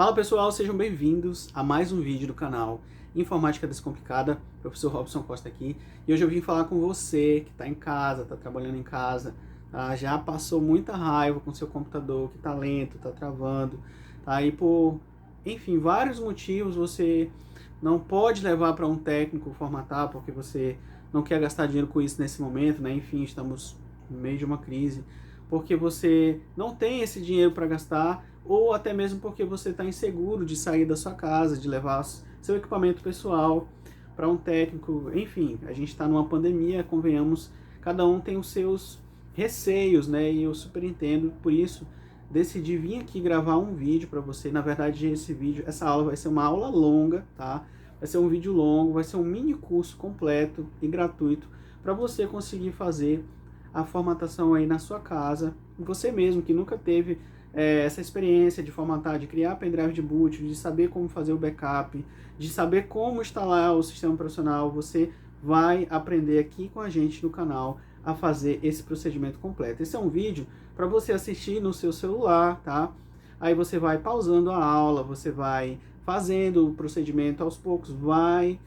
Fala pessoal, sejam bem-vindos a mais um vídeo do canal Informática Descomplicada. Professor Robson Costa aqui. E hoje eu vim falar com você que está em casa, está trabalhando em casa, tá? Já passou muita raiva com seu computador, que está lento, está travando, tá? E por, enfim, vários motivos você não pode levar para um técnico formatar, porque você não quer gastar dinheiro com isso nesse momento, né? Enfim, estamos no meio de uma crise, porque você não tem esse dinheiro para gastar, ou até mesmo porque você está inseguro de sair da sua casa, de levar seu equipamento pessoal para um técnico. Enfim, a gente está numa pandemia, convenhamos, cada um tem os seus receios, né? E eu super entendo, por isso decidi vir aqui gravar um vídeo para você. Na verdade, essa aula vai ser uma aula longa, tá? Vai ser um vídeo longo, vai ser um mini curso completo e gratuito para você conseguir fazer a formatação aí na sua casa, você mesmo que nunca teve essa experiência de formatar, de criar pendrive de boot, de saber como fazer o backup, de saber como instalar o sistema operacional. Você vai aprender aqui com a gente no canal a fazer esse procedimento completo. Esse é um vídeo para você assistir no seu celular, tá? Aí você vai pausando a aula, você vai fazendo o procedimento aos poucos, vai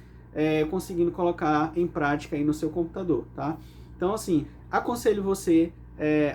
conseguindo colocar em prática aí no seu computador, tá? Então, assim, aconselho você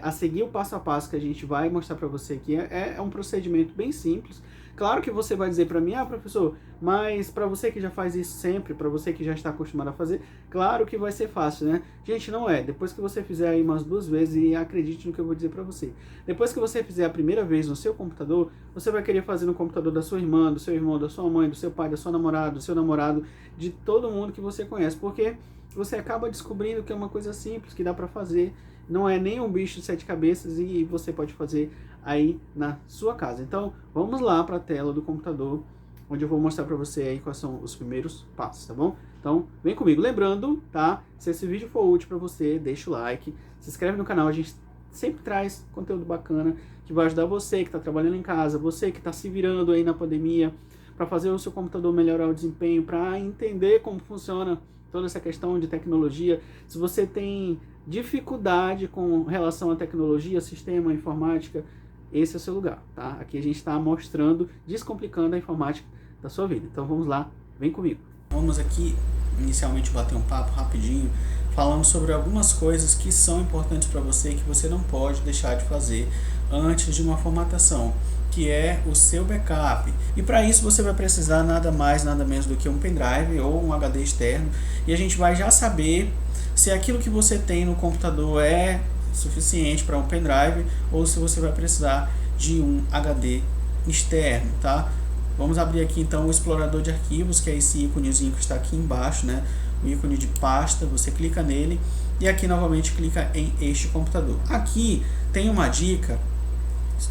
a seguir o passo a passo que a gente vai mostrar para você aqui. É um procedimento bem simples. Claro que você vai dizer para mim, professor, mas para você que já faz isso sempre, para você que já está acostumado a fazer, claro que vai ser fácil, né? Gente, não é. Depois que você fizer aí umas 2 vezes, e acredite no que eu vou dizer para você, depois que você fizer a primeira vez no seu computador, você vai querer fazer no computador da sua irmã, do seu irmão, da sua mãe, do seu pai, da sua namorada, do seu namorado, de todo mundo que você conhece, porque você acaba descobrindo que é uma coisa simples, que dá para fazer, não é nem um bicho de 7 cabeças, e você pode fazer aí na sua casa. Então, vamos lá para a tela do computador, onde eu vou mostrar para você aí quais são os primeiros passos, tá bom? Então, vem comigo. Lembrando, tá? Se esse vídeo for útil para você, deixa o like, se inscreve no canal, a gente sempre traz conteúdo bacana, que vai ajudar você que está trabalhando em casa, você que está se virando aí na pandemia, para fazer o seu computador melhorar o desempenho, para entender como funciona toda essa questão de tecnologia. Se você tem dificuldade com relação à tecnologia, sistema, informática, esse é o seu lugar, tá? Aqui a gente está mostrando, descomplicando a informática da sua vida. Então vamos lá, vem comigo. Vamos aqui inicialmente bater um papo rapidinho, falando sobre algumas coisas que são importantes para você, que você não pode deixar de fazer antes de uma formatação, que é o seu backup. E para isso você vai precisar nada mais, nada menos do que um pendrive ou um HD externo, e a gente vai já saber se aquilo que você tem no computador é suficiente para um pendrive ou se você vai precisar de um HD externo, tá? Vamos abrir aqui então o explorador de arquivos, que é esse íconezinho que está aqui embaixo, né? O ícone de pasta, você clica nele e aqui novamente clica em este computador. Aqui tem uma dica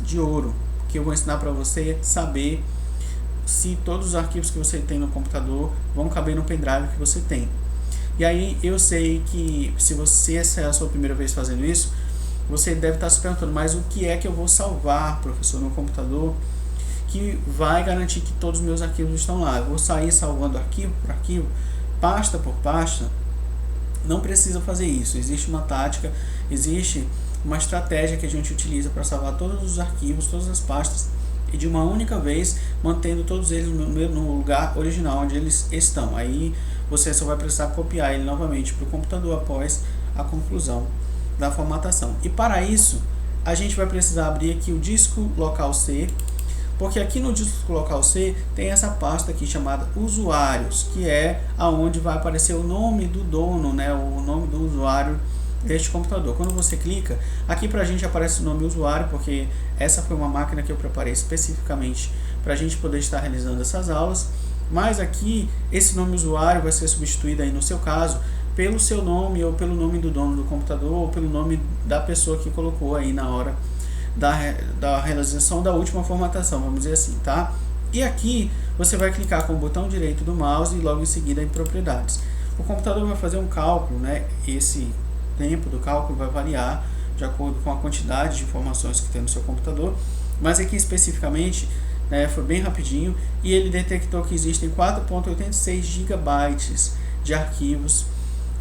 de ouro que eu vou ensinar para você saber se todos os arquivos que você tem no computador vão caber no pendrive que você tem. E aí eu sei que se essa é a sua primeira vez fazendo isso, você deve estar se perguntando, mas o que é que eu vou salvar, professor, no computador, que vai garantir que todos os meus arquivos estão lá? Eu vou sair salvando arquivo por arquivo, pasta por pasta? Não precisa fazer isso. Existe uma tática, existe uma estratégia que a gente utiliza para salvar todos os arquivos, todas as pastas, e de uma única vez, mantendo todos eles no lugar original onde eles estão. Aí você só vai precisar copiar ele novamente para o computador após a conclusão da formatação. E para isso, a gente vai precisar abrir aqui o disco local C, porque aqui no disco local C tem essa pasta aqui chamada usuários, que é aonde vai aparecer o nome do dono, né, o nome do usuário deste computador. Quando você clica, aqui pra gente aparece o nome usuário, porque essa foi uma máquina que eu preparei especificamente para a gente poder estar realizando essas aulas, mas aqui esse nome usuário vai ser substituído aí no seu caso pelo seu nome, ou pelo nome do dono do computador, ou pelo nome da pessoa que colocou aí na hora da realização da última formatação, vamos dizer assim, tá? E aqui você vai clicar com o botão direito do mouse e logo em seguida em propriedades. O computador vai fazer um cálculo, né? Esse tempo do cálculo vai variar de acordo com a quantidade de informações que tem no seu computador, mas aqui especificamente, né, foi bem rapidinho, e ele detectou que existem 4.86 GB de arquivos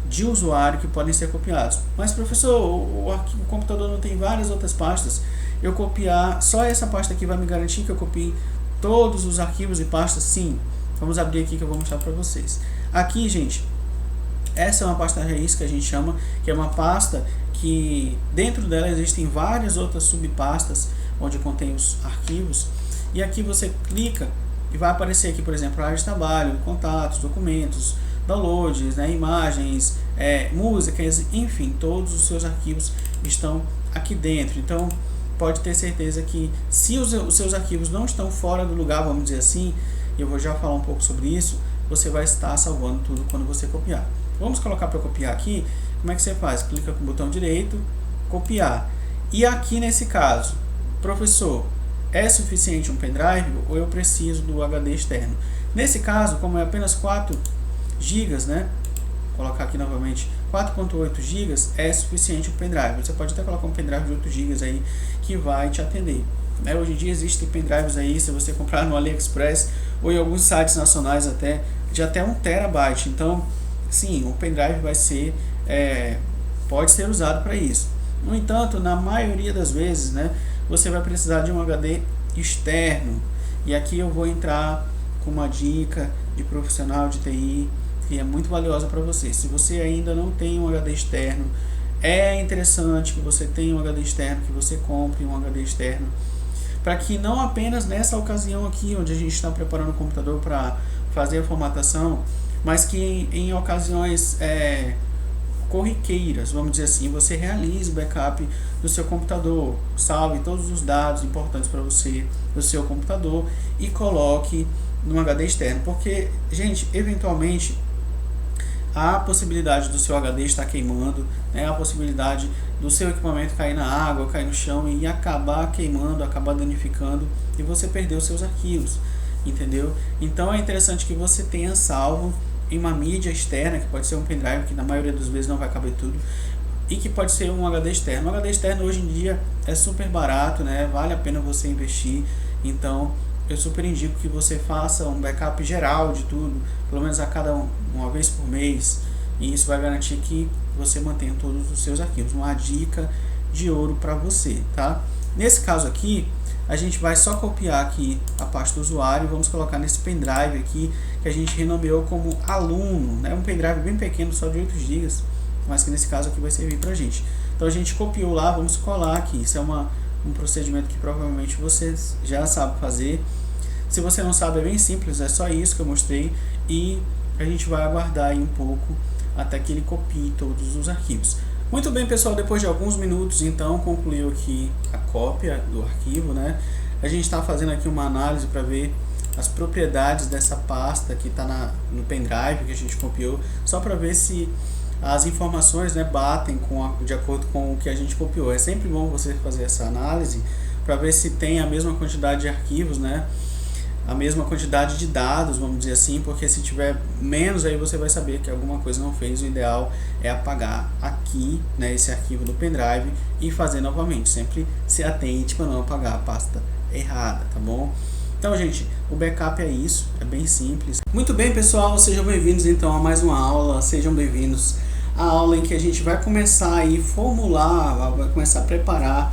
de usuário que podem ser copiados. Mas professor, o computador não tem várias outras pastas, eu copiar só essa pasta aqui vai me garantir que eu copie todos os arquivos e pastas? Sim. Vamos abrir aqui que eu vou mostrar para vocês. Aqui, gente, essa é uma pasta raiz que a gente chama, que é uma pasta que dentro dela existem várias outras subpastas onde contém os arquivos. E aqui você clica e vai aparecer aqui, por exemplo, área de trabalho, contatos, documentos, downloads, né, imagens, músicas, enfim, todos os seus arquivos estão aqui dentro. Então, pode ter certeza que se os seus arquivos não estão fora do lugar, vamos dizer assim, eu vou já falar um pouco sobre isso, você vai estar salvando tudo quando você copiar. Vamos colocar para copiar aqui. Como é que você faz? Clica com o botão direito, copiar. E aqui nesse caso, professor, é suficiente um pendrive ou eu preciso do HD externo? Nesse caso, como é apenas 4 GB, né? Vou colocar aqui novamente 4.8 GB, é suficiente um pendrive. Você pode até colocar um pendrive de 8 GB aí que vai te atender. Hoje em dia existem pendrives aí, se você comprar no AliExpress ou em alguns sites nacionais até, de até 1 TB. Então, sim, o pendrive vai ser, pode ser usado para isso. No entanto, na maioria das vezes, né, você vai precisar de um HD externo. E aqui eu vou entrar com uma dica de profissional de TI que é muito valiosa para você. Se você ainda não tem um HD externo, é interessante que você tenha um HD externo, que você compre um HD externo, para que não apenas nessa ocasião aqui, onde a gente está preparando o computador para fazer a formatação, mas que em ocasiões corriqueiras, vamos dizer assim, você realize o backup do seu computador, salve todos os dados importantes para você do seu computador e coloque no HD externo, porque, gente, eventualmente há a possibilidade do seu HD estar queimando, né, a possibilidade do seu equipamento cair na água, cair no chão e acabar queimando, acabar danificando e você perder os seus arquivos, entendeu? Então é interessante que você tenha salvo em uma mídia externa, que pode ser um pendrive, que na maioria das vezes não vai caber tudo, e que pode ser um HD externo. Um HD externo hoje em dia é super barato, né? Vale a pena você investir. Então eu super indico que você faça um backup geral de tudo, pelo menos a cada uma vez por mês, e isso vai garantir que você mantenha todos os seus arquivos. Uma dica de ouro para você, tá? Nesse caso aqui, a gente vai só copiar aqui a pasta do usuário, vamos colocar nesse pendrive aqui, que a gente renomeou como aluno, né? Um pendrive bem pequeno, só de 8 GB, mas que nesse caso aqui vai servir pra gente. Então a gente copiou lá, vamos colar aqui. Isso é um procedimento que provavelmente você já sabe fazer. Se você não sabe, é bem simples, é só isso que eu mostrei, e a gente vai aguardar aí um pouco até que ele copie todos os arquivos. Muito bem, pessoal, depois de alguns minutos, então, concluiu aqui a cópia do arquivo, né? A gente está fazendo aqui uma análise para ver as propriedades dessa pasta que está no pendrive que a gente copiou, só para ver se as informações, né, batem de acordo com o que a gente copiou. É sempre bom você fazer essa análise para ver se tem a mesma quantidade de arquivos, né? A mesma quantidade de dados, vamos dizer assim, porque se tiver menos, aí você vai saber que alguma coisa não fez. O ideal é apagar aqui, né, esse arquivo do pendrive e fazer novamente. Sempre se atente para não apagar a pasta errada, tá bom? Então, gente, o backup é isso, é bem simples. Muito bem, pessoal, sejam bem-vindos então a mais uma aula, sejam bem-vindos à aula em que a gente vai começar aí formular, vai começar a preparar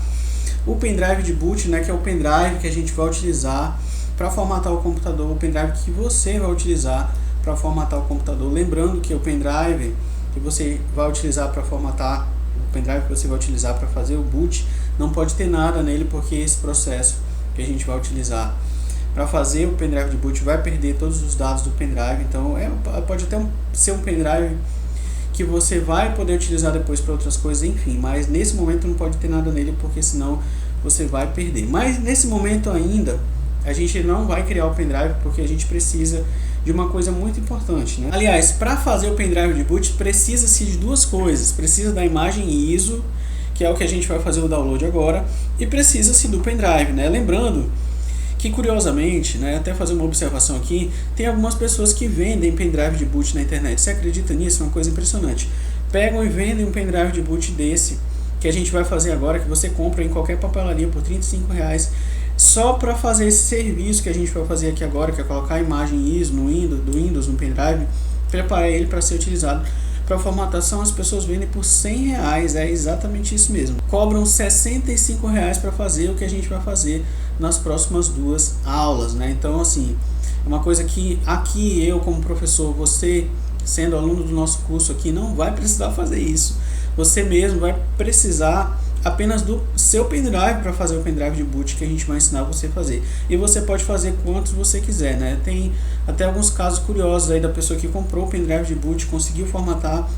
o pendrive de boot, né, que é o pendrive que a gente vai utilizar para formatar o computador, o pendrive que você vai utilizar para formatar o computador. Lembrando que o pendrive que você vai utilizar para formatar, o pendrive que você vai utilizar para fazer o boot, não pode ter nada nele, porque esse processo que a gente vai utilizar para fazer o pendrive de boot vai perder todos os dados do pendrive. Então pode até ser um pendrive que você vai poder utilizar depois para outras coisas, enfim, mas nesse momento não pode ter nada nele, porque senão você vai perder. Mas nesse momento ainda a gente não vai criar o pendrive, porque a gente precisa de uma coisa muito importante, né? Aliás, para fazer o pendrive de boot precisa-se de duas coisas. Precisa da imagem ISO, que é o que a gente vai fazer o download agora, e precisa-se do pendrive, né? Lembrando que, curiosamente, né, até fazer uma observação aqui, tem algumas pessoas que vendem pendrive de boot na internet. Você acredita nisso? É uma coisa impressionante. Pegam e vendem um pendrive de boot desse, que a gente vai fazer agora, que você compra em qualquer papelaria por R$35, só para fazer esse serviço que a gente vai fazer aqui agora, que é colocar a imagem ISO do Windows no pendrive, preparar ele para ser utilizado para formatação as pessoas vendem por R$100, é exatamente isso mesmo. Cobram R$65 para fazer o que a gente vai fazer nas próximas 2 aulas, né? Então assim, é uma coisa que aqui eu como professor, você sendo aluno do nosso curso aqui, não vai precisar fazer isso. Você mesmo vai precisar apenas do seu pendrive para fazer o pendrive de boot que a gente vai ensinar você a fazer. E você pode fazer quantos você quiser, né? Tem até alguns casos curiosos aí da pessoa que comprou o pendrive de boot, conseguiu formatar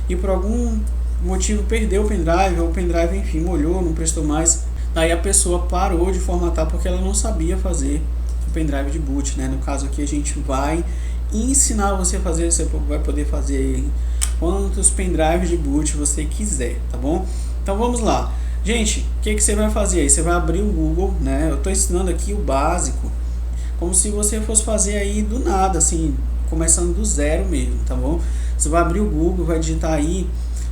e por algum motivo perdeu o pendrive, ou o pendrive, enfim, molhou, não prestou mais. Aí a pessoa parou de formatar porque ela não sabia fazer o pendrive de boot, né? No caso aqui a gente vai ensinar você a fazer, você vai poder fazer quantos pendrives de boot você quiser, tá bom? Então vamos lá. Gente, o que você vai fazer aí? Você vai abrir o Google, né? Eu estou ensinando aqui o básico, como se você fosse fazer aí do nada, assim, começando do zero mesmo, tá bom? Você vai abrir o Google, vai digitar aí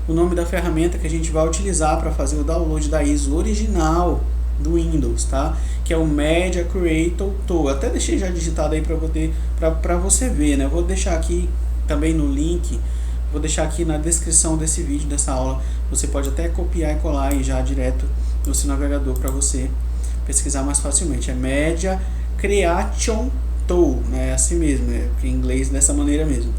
o nome da ferramenta que a gente vai utilizar para fazer o download da ISO original do Windows, tá? Que é o Media Creator Tool. Até deixei já digitado aí para você ver, né? Eu vou deixar aqui também no link, vou deixar aqui na descrição desse vídeo, dessa aula. Você pode até copiar e colar aí já direto no seu navegador para você pesquisar mais facilmente. É Media Creation Tool, né? Assim mesmo, né? Em inglês dessa maneira mesmo.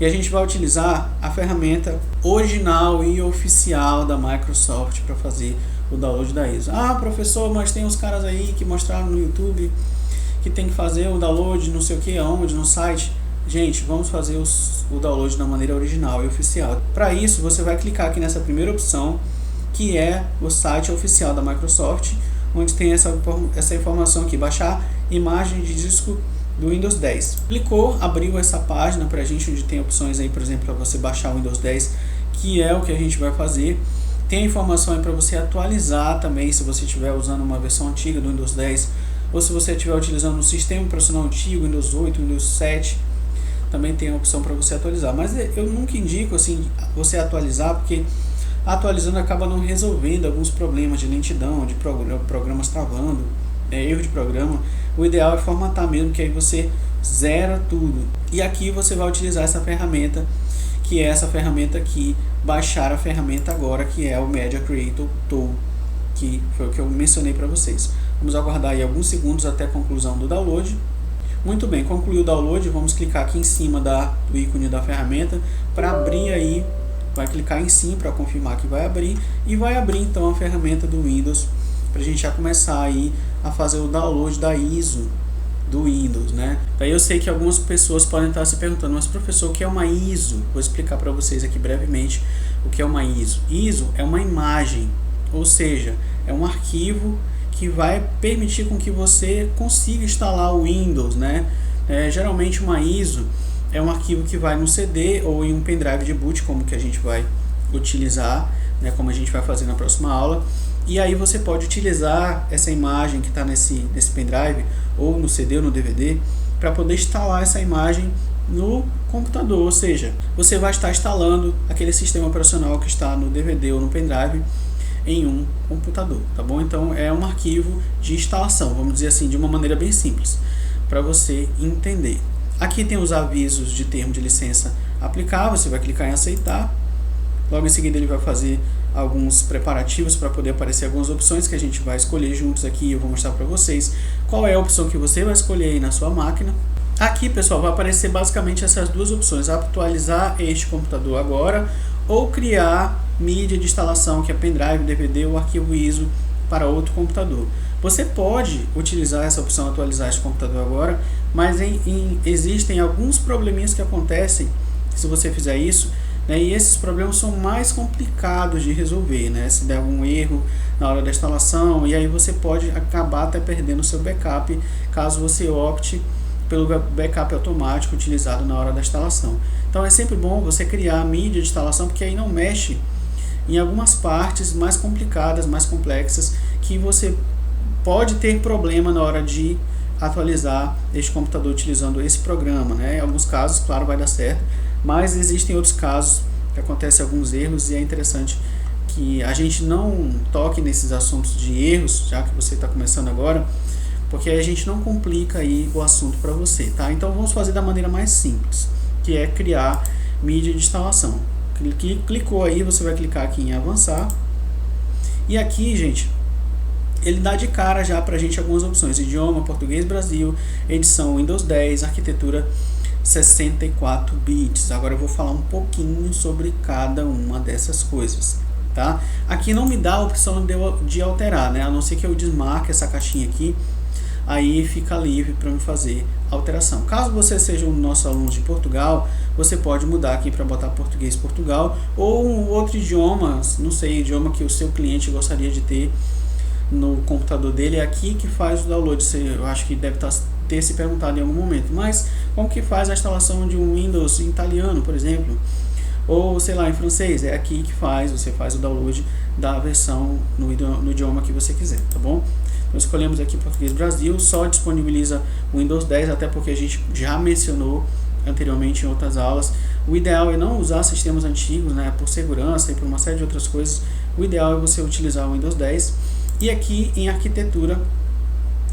E a gente vai utilizar a ferramenta original e oficial da Microsoft para fazer o download da ISO. Ah, professor, mas tem uns caras aí que mostraram no YouTube que tem que fazer o download não sei o que, aonde, no site. Gente, vamos fazer o download da maneira original e oficial. Para isso, você vai clicar aqui nessa primeira opção, que é o site oficial da Microsoft, onde tem essa informação aqui, baixar imagem de disco do Windows 10. Clicou, abriu essa página para a gente, onde tem opções aí, por exemplo, para você baixar o Windows 10, que é o que a gente vai fazer. Tem a informação aí para você atualizar também, se você estiver usando uma versão antiga do Windows 10, ou se você estiver utilizando um sistema operacional antigo, Windows 8, Windows 7, também tem a opção para você atualizar. Mas eu nunca indico assim você atualizar, porque atualizando acaba não resolvendo alguns problemas de lentidão, de programas travando, erro de programa. O ideal é formatar mesmo, que aí você zera tudo. E aqui você vai utilizar essa ferramenta, que é essa ferramenta aqui, baixar a ferramenta agora, que é o Media Creator Tool, que foi o que eu mencionei para vocês. Vamos aguardar aí alguns segundos até a conclusão do download. Muito bem, concluiu o download, vamos clicar aqui em cima do ícone da ferramenta para abrir aí, vai clicar em sim para confirmar que vai abrir, e vai abrir então a ferramenta do Windows para a gente já começar aí a fazer o download da ISO do Windows, né? Daí eu sei que algumas pessoas podem estar se perguntando, mas professor, o que é uma ISO? Vou explicar para vocês aqui brevemente o que é uma ISO. ISO é uma imagem, ou seja, é um arquivo que vai permitir com que você consiga instalar o Windows, né? Geralmente uma ISO é um arquivo que vai no CD ou em um pendrive de boot, como que a gente vai utilizar, né? Como a gente vai fazer na próxima aula. E aí você pode utilizar essa imagem que está nesse pendrive, ou no CD ou no DVD, para poder instalar essa imagem no computador. Ou seja, você vai estar instalando aquele sistema operacional que está no DVD ou no pendrive em um computador, tá bom? Então é um arquivo de instalação, vamos dizer assim, de uma maneira bem simples, para você entender. Aqui tem os avisos de termo de licença aplicar, você vai clicar em aceitar. Logo em seguida ele vai fazer alguns preparativos para poder aparecer algumas opções que a gente vai escolher juntos aqui. Eu vou mostrar para vocês qual é a opção que você vai escolher aí na sua máquina. Aqui, pessoal, vai aparecer basicamente essas duas opções: atualizar este computador agora, ou criar mídia de instalação, que é pendrive, DVD ou arquivo ISO para outro computador. Você pode utilizar essa opção atualizar este computador agora, mas existem alguns probleminhas que acontecem se você fizer isso, né? E esses problemas são mais complicados de resolver, né? Se der algum erro na hora da instalação, e aí você pode acabar até perdendo o seu backup, caso você opte pelo backup automático utilizado na hora da instalação. Então é sempre bom você criar a mídia de instalação, porque aí não mexe em algumas partes mais complicadas, mais complexas, que você pode ter problema na hora de atualizar este computador utilizando esse programa, né? Em alguns casos, claro, vai dar certo, mas existem outros casos que acontecem alguns erros, e é interessante que a gente não toque nesses assuntos de erros, já que você está começando agora, porque aí a gente não complica aí o assunto para você, tá? Então vamos fazer da maneira mais simples, que é criar mídia de instalação. Clicou aí, você vai clicar aqui em avançar. E aqui, gente, ele dá de cara já pra gente algumas opções: idioma, português Brasil, edição Windows 10, arquitetura 64 bits. Agora eu vou falar um pouquinho sobre cada uma dessas coisas, tá? Aqui não me dá a opção de alterar, né? A não ser que eu desmarque essa caixinha aqui, aí fica livre para me fazer alteração. Caso você seja um nosso aluno de Portugal, você pode mudar aqui para botar português Portugal ou um outro idioma, não sei, idioma que o seu cliente gostaria de ter no computador dele. É aqui que faz o download. Eu acho que deve ter se perguntado em algum momento, mas como que faz a instalação de um Windows em italiano, por exemplo, ou sei lá, em francês? É aqui que você faz o download da versão no idioma que você quiser, tá bom? Então escolhemos aqui Português Brasil, só disponibiliza o Windows 10, até porque a gente já mencionou anteriormente em outras aulas. O ideal é não usar sistemas antigos, né, por segurança e por uma série de outras coisas. O ideal é você utilizar o Windows 10. E aqui em arquitetura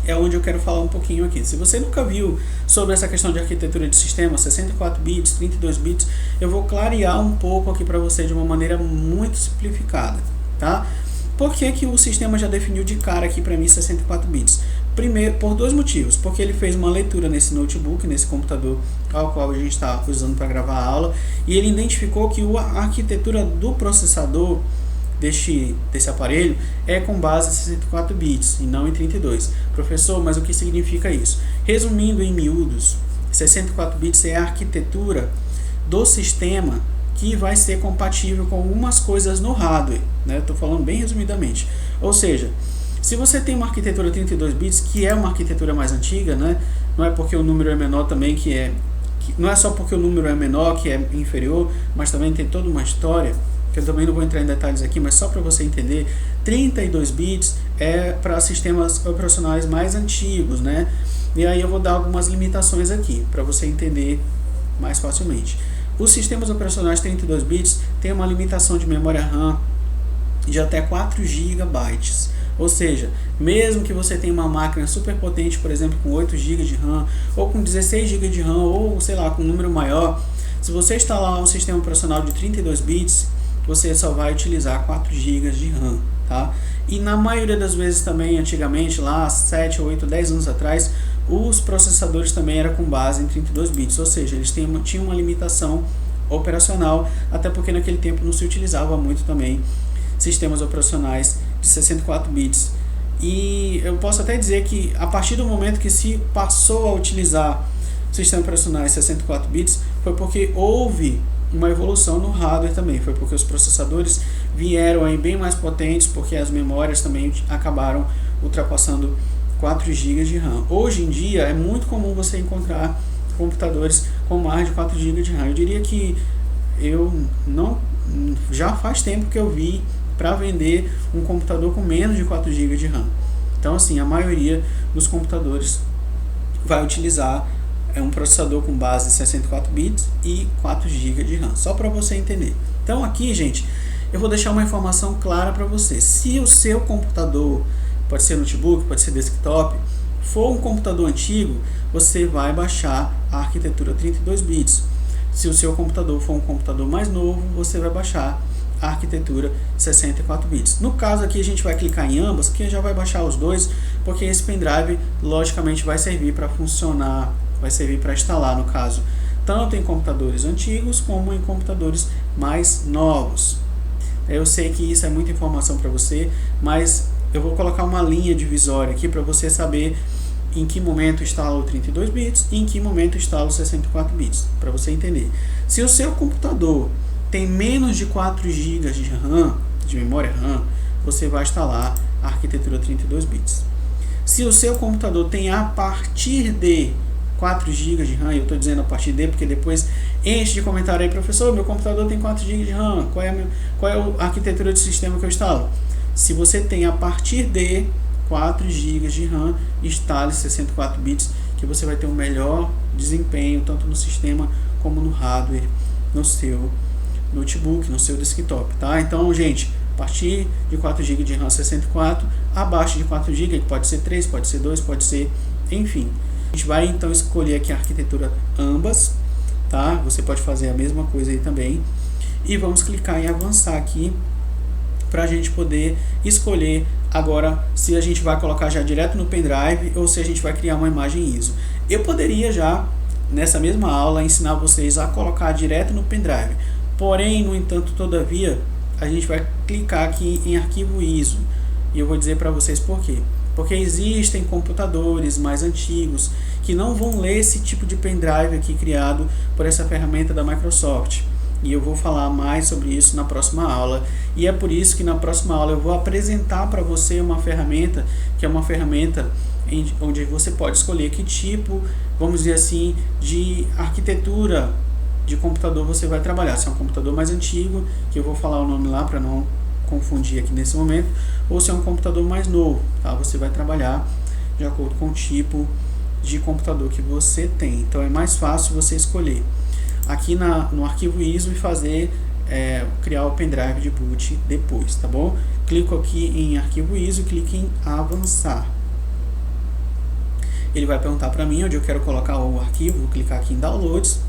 é onde eu quero falar um pouquinho aqui. Se você nunca viu sobre essa questão de arquitetura de sistema, 64 bits, 32 bits, eu vou clarear um pouco aqui para você de uma maneira muito simplificada, tá? Por que que o sistema já definiu de cara aqui para mim 64 bits? Primeiro, por dois motivos. Porque ele fez uma leitura nesse notebook, nesse computador ao qual a gente está usando para gravar a aula, e ele identificou que a arquitetura do processador desse aparelho é com base em 64 bits e não em 32. Professor, mas o que significa isso? Resumindo em miúdos, 64 bits é a arquitetura do sistema que vai ser compatível com algumas coisas no hardware, né? Estou falando bem resumidamente. Ou seja, se você tem uma arquitetura 32 bits, que é uma arquitetura mais antiga, né? Não é porque o número é menor também não é só porque o número é menor que é inferior, mas também tem toda uma história, que eu também não vou entrar em detalhes aqui, mas só para você entender, 32 bits é para sistemas operacionais mais antigos, né? E aí eu vou dar algumas limitações aqui, para você entender mais facilmente. Os sistemas operacionais 32 bits têm uma limitação de memória RAM de até 4 GB. Ou seja, mesmo que você tenha uma máquina super potente, por exemplo, com 8 GB de RAM, ou com 16 GB de RAM, ou sei lá, com um número maior, se você instalar um sistema operacional de 32 bits, você só vai utilizar 4 GB de RAM, tá? E na maioria das vezes também, antigamente, lá 7, 8, 10 anos atrás, os processadores também eram com base em 32 bits, ou seja, eles tinham uma limitação operacional, até porque naquele tempo não se utilizava muito também sistemas operacionais de 64 bits. E eu posso até dizer que a partir do momento que se passou a utilizar sistemas operacionais 64 bits, foi porque houve uma evolução no hardware também, foi porque os processadores vieram aí bem mais potentes, porque as memórias também acabaram ultrapassando 4 GB de RAM. Hoje em dia é muito comum você encontrar computadores com mais de 4 GB de RAM. Eu diria que já faz tempo que eu vi para vender um computador com menos de 4 GB de RAM. Então assim, a maioria dos computadores vai utilizar um processador com base em 64 bits e 4 GB de RAM, só para você entender. Então aqui, gente, eu vou deixar uma informação clara para você. Se o seu computador, pode ser notebook, pode ser desktop, for um computador antigo, você vai baixar a arquitetura 32 bits. Se o seu computador for um computador mais novo, você vai baixar a arquitetura 64 bits. No caso aqui a gente vai clicar em ambas, que já vai baixar os dois, porque esse pendrive logicamente vai servir para funcionar, vai servir para instalar, no caso, tanto em computadores antigos como em computadores mais novos. Eu sei que isso é muita informação para você, mas eu vou colocar uma linha divisória aqui para você saber em que momento instala o 32 bits e em que momento instala o 64 bits, para você entender. Se o seu computador tem menos de 4 GB de RAM, de memória RAM, você vai instalar a arquitetura 32 bits. Se o seu computador tem a partir de 4 GB de RAM, eu estou dizendo a partir de, porque depois enche de comentário aí, professor, meu computador tem 4 GB de RAM, qual é a arquitetura de sistema que eu instalo? Se você tem a partir de 4 GB de RAM, instale 64 bits, que você vai ter um melhor desempenho, tanto no sistema como no hardware, no seu notebook, no seu desktop, tá? Então, gente, a partir de 4 GB de RAM 64, abaixo de 4 GB, que pode ser 3, pode ser 2, pode ser, enfim. A gente vai então escolher aqui a arquitetura ambas, tá? Você pode fazer a mesma coisa aí também. e vamos clicar em avançar aqui para a gente poder escolher agora se a gente vai colocar já direto no pendrive ou se a gente vai criar uma imagem ISO. Eu poderia já nessa mesma aula ensinar vocês a colocar direto no pendrive, porém, no entanto, todavia, a gente vai clicar aqui em arquivo ISO e eu vou dizer para vocês por quê. Porque existem computadores mais antigos que não vão ler esse tipo de pendrive aqui criado por essa ferramenta da Microsoft. E eu vou falar mais sobre isso na próxima aula. E é por isso que na próxima aula eu vou apresentar para você uma ferramenta, que é uma ferramenta onde você pode escolher que tipo, vamos dizer assim, de arquitetura de computador você vai trabalhar. Se é um computador mais antigo, que eu vou falar o nome lá para não confundir aqui nesse momento, ou se é um computador mais novo, tá? Você vai trabalhar de acordo com o tipo de computador que você tem. Então é mais fácil você escolher aqui no arquivo ISO e fazer criar o pendrive de boot depois, tá bom? Clico aqui em arquivo ISO e clico em avançar. Ele vai perguntar para mim onde eu quero colocar o arquivo. Vou clicar aqui em downloads,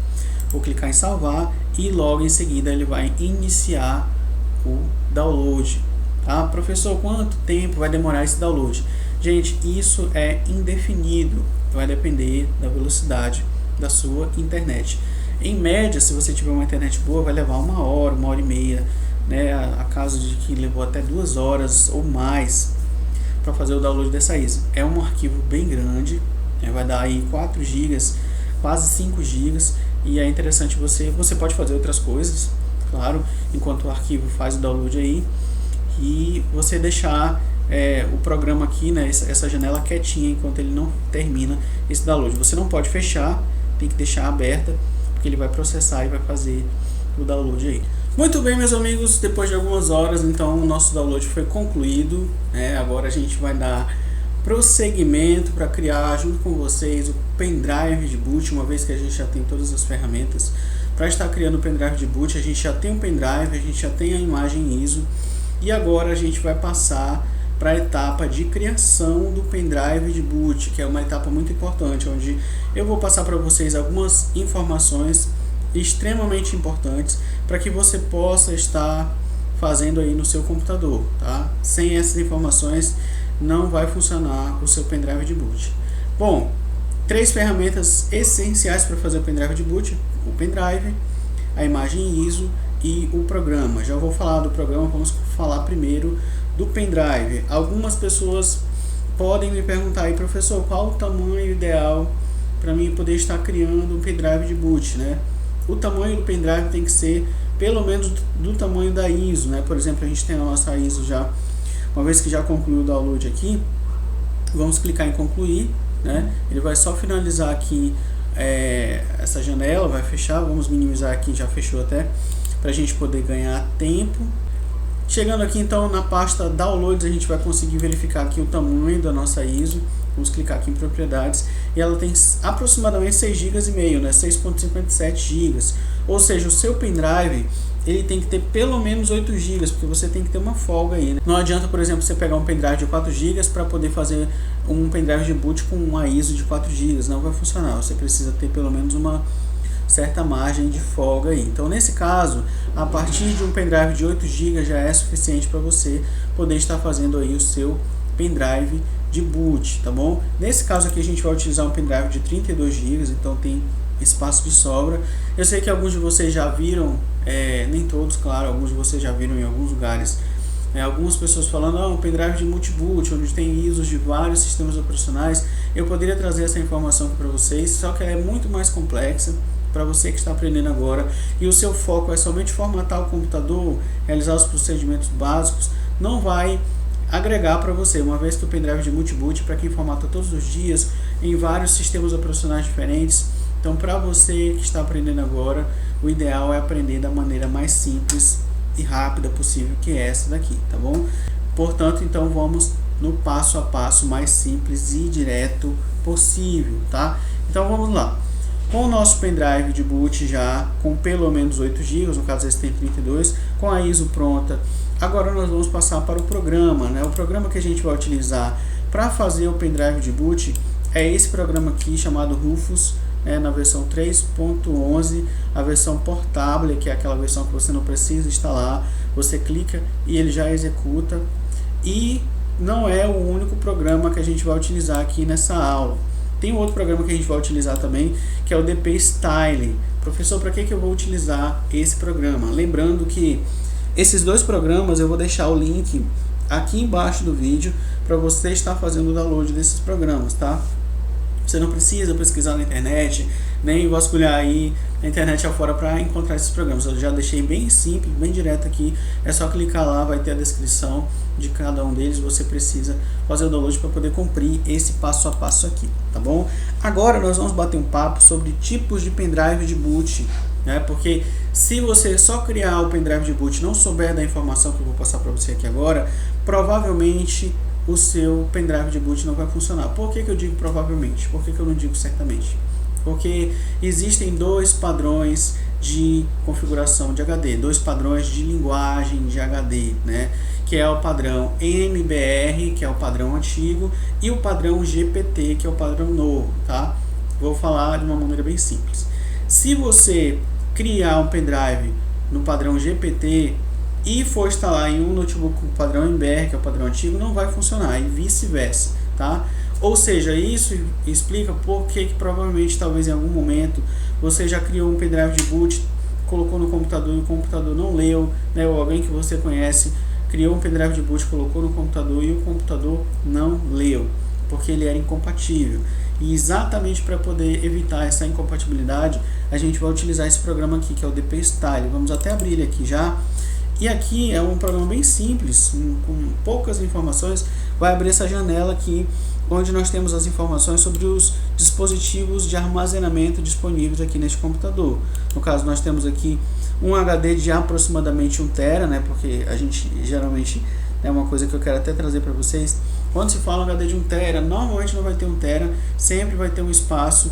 vou clicar em salvar e logo em seguida ele vai iniciar o download. Tá? Professor, quanto tempo vai demorar esse download? Gente, isso é indefinido, vai depender da velocidade da sua internet. Em média, se você tiver uma internet boa, vai levar 1 hora, 1h30, né? A caso de que levou até 2 horas ou mais para fazer o download dessa ISO. É um arquivo bem grande, vai dar aí 4 GB, quase 5 GB, e é interessante você pode fazer outras coisas, claro, enquanto o arquivo faz o download aí, e você deixar o programa aqui, né, essa janela quietinha enquanto ele não termina esse download. Você não pode fechar, tem que deixar aberta, porque ele vai processar e vai fazer o download aí. Muito bem, meus amigos, depois de algumas horas, então o nosso download foi concluído, agora a gente vai dar prosseguimento para criar junto com vocês o pendrive de boot, uma vez que a gente já tem todas as ferramentas para estar criando o pendrive de boot. A gente já tem o pendrive, a gente já tem a imagem ISO, e agora a gente vai passar para a etapa de criação do pendrive de boot, que é uma etapa muito importante, onde eu vou passar para vocês algumas informações extremamente importantes para que você possa estar fazendo aí no seu computador, tá? Sem essas informações não vai funcionar o seu pendrive de boot. Bom, 3 ferramentas essenciais para fazer o pendrive de boot: o pendrive, a imagem ISO e o programa. Já vou falar do programa, vamos falar primeiro do pendrive. Algumas pessoas podem me perguntar aí, professor, qual o tamanho ideal para mim poder estar criando um pendrive de boot, né? O tamanho do pendrive tem que ser pelo menos do tamanho da ISO, né? Por exemplo, a gente tem a nossa ISO já, uma vez que já concluiu o download aqui, vamos clicar em concluir, né? Ele vai só finalizar aqui essa janela, vai fechar, vamos minimizar aqui, já fechou até, para a gente poder ganhar tempo. Chegando aqui então na pasta Downloads, a gente vai conseguir verificar aqui o tamanho da nossa ISO. Vamos clicar aqui em propriedades e ela tem aproximadamente 6,5 GB, né? 6,57 GB. Ou seja, o seu pendrive ele tem que ter pelo menos 8 GB, porque você tem que ter uma folga aí, né? Não adianta, por exemplo, você pegar um pendrive de 4 GB para poder fazer um pendrive de boot com uma ISO de 4 GB. Não vai funcionar, você precisa ter pelo menos uma certa margem de folga aí. Então, nesse caso, a partir de um pendrive de 8 GB já é suficiente para você poder estar fazendo aí o seu pendrive de boot, tá bom? Nesse caso aqui a gente vai utilizar um pendrive de 32 GB, então tem espaço de sobra. Eu sei que alguns de vocês já viram, nem todos, claro, alguns de vocês já viram em alguns lugares, algumas pessoas falando, um pendrive de multiboot, onde tem ISOs de vários sistemas operacionais. Eu poderia trazer essa informação aqui para vocês, só que ela é muito mais complexa para você que está aprendendo agora, e o seu foco é somente formatar o computador, realizar os procedimentos básicos, não vai agregar para você, uma vez que o pendrive de multiboot para quem formata todos os dias em vários sistemas operacionais diferentes. Então, para você que está aprendendo agora, o ideal é aprender da maneira mais simples e rápida possível, que é essa daqui, tá bom? Portanto, então vamos no passo a passo mais simples e direto possível, tá? Então vamos lá. Com o nosso pendrive de boot já com pelo menos 8 GB, no caso esse tem 32, com a ISO pronta, agora nós vamos passar para o programa, né? O programa que a gente vai utilizar para fazer o pendrive de boot é esse programa aqui chamado Rufus na versão 3.11, a versão portável, que é aquela versão que você não precisa instalar, você clica e ele já executa. E não é o único programa que a gente vai utilizar aqui nessa aula. Tem outro programa que a gente vai utilizar também, que é o DP Style. Professor, para que eu vou utilizar esse programa? Lembrando que esses dois programas eu vou deixar o link aqui embaixo do vídeo para você estar fazendo o download desses programas, tá? Você não precisa pesquisar na internet, nem vasculhar aí a internet afora para encontrar esses programas. Eu já deixei bem simples, bem direto aqui. É só clicar lá, vai ter a descrição de cada um deles. Você precisa fazer o download para poder cumprir esse passo a passo aqui, tá bom? Agora nós vamos bater um papo sobre tipos de pendrive de boot, né? Porque se você só criar o pendrive de boot e não souber da informação que eu vou passar para você aqui agora, provavelmente o seu pendrive de boot não vai funcionar. Por que eu digo provavelmente? Por que eu não digo certamente? Porque existem dois padrões de configuração de HD, dois padrões de linguagem de HD, né? Que é o padrão MBR, que é o padrão antigo, e o padrão GPT, que é o padrão novo, tá? Vou falar de uma maneira bem simples. Se você criar um pendrive no padrão GPT e for instalar em um notebook com o padrão MBR, que é o padrão antigo, não vai funcionar, e vice-versa, tá? Ou seja, isso explica por que provavelmente, talvez em algum momento, você já criou um pendrive de boot, colocou no computador e o computador não leu, né? Ou alguém que você conhece criou um pendrive de boot, colocou no computador e o computador não leu, porque ele era incompatível. E exatamente para poder evitar essa incompatibilidade, a gente vai utilizar esse programa aqui, que é o DP Style. Vamos até abrir ele aqui já. E aqui é um programa bem simples, com poucas informações. Vai abrir essa janela aqui, onde nós temos as informações sobre os dispositivos de armazenamento disponíveis aqui neste computador. No caso, nós temos aqui um HD de aproximadamente 1 TB, né? Porque a gente geralmente, é uma coisa que eu quero até trazer para vocês. Quando se fala HD de 1 TB, normalmente não vai ter 1 TB, sempre vai ter um espaço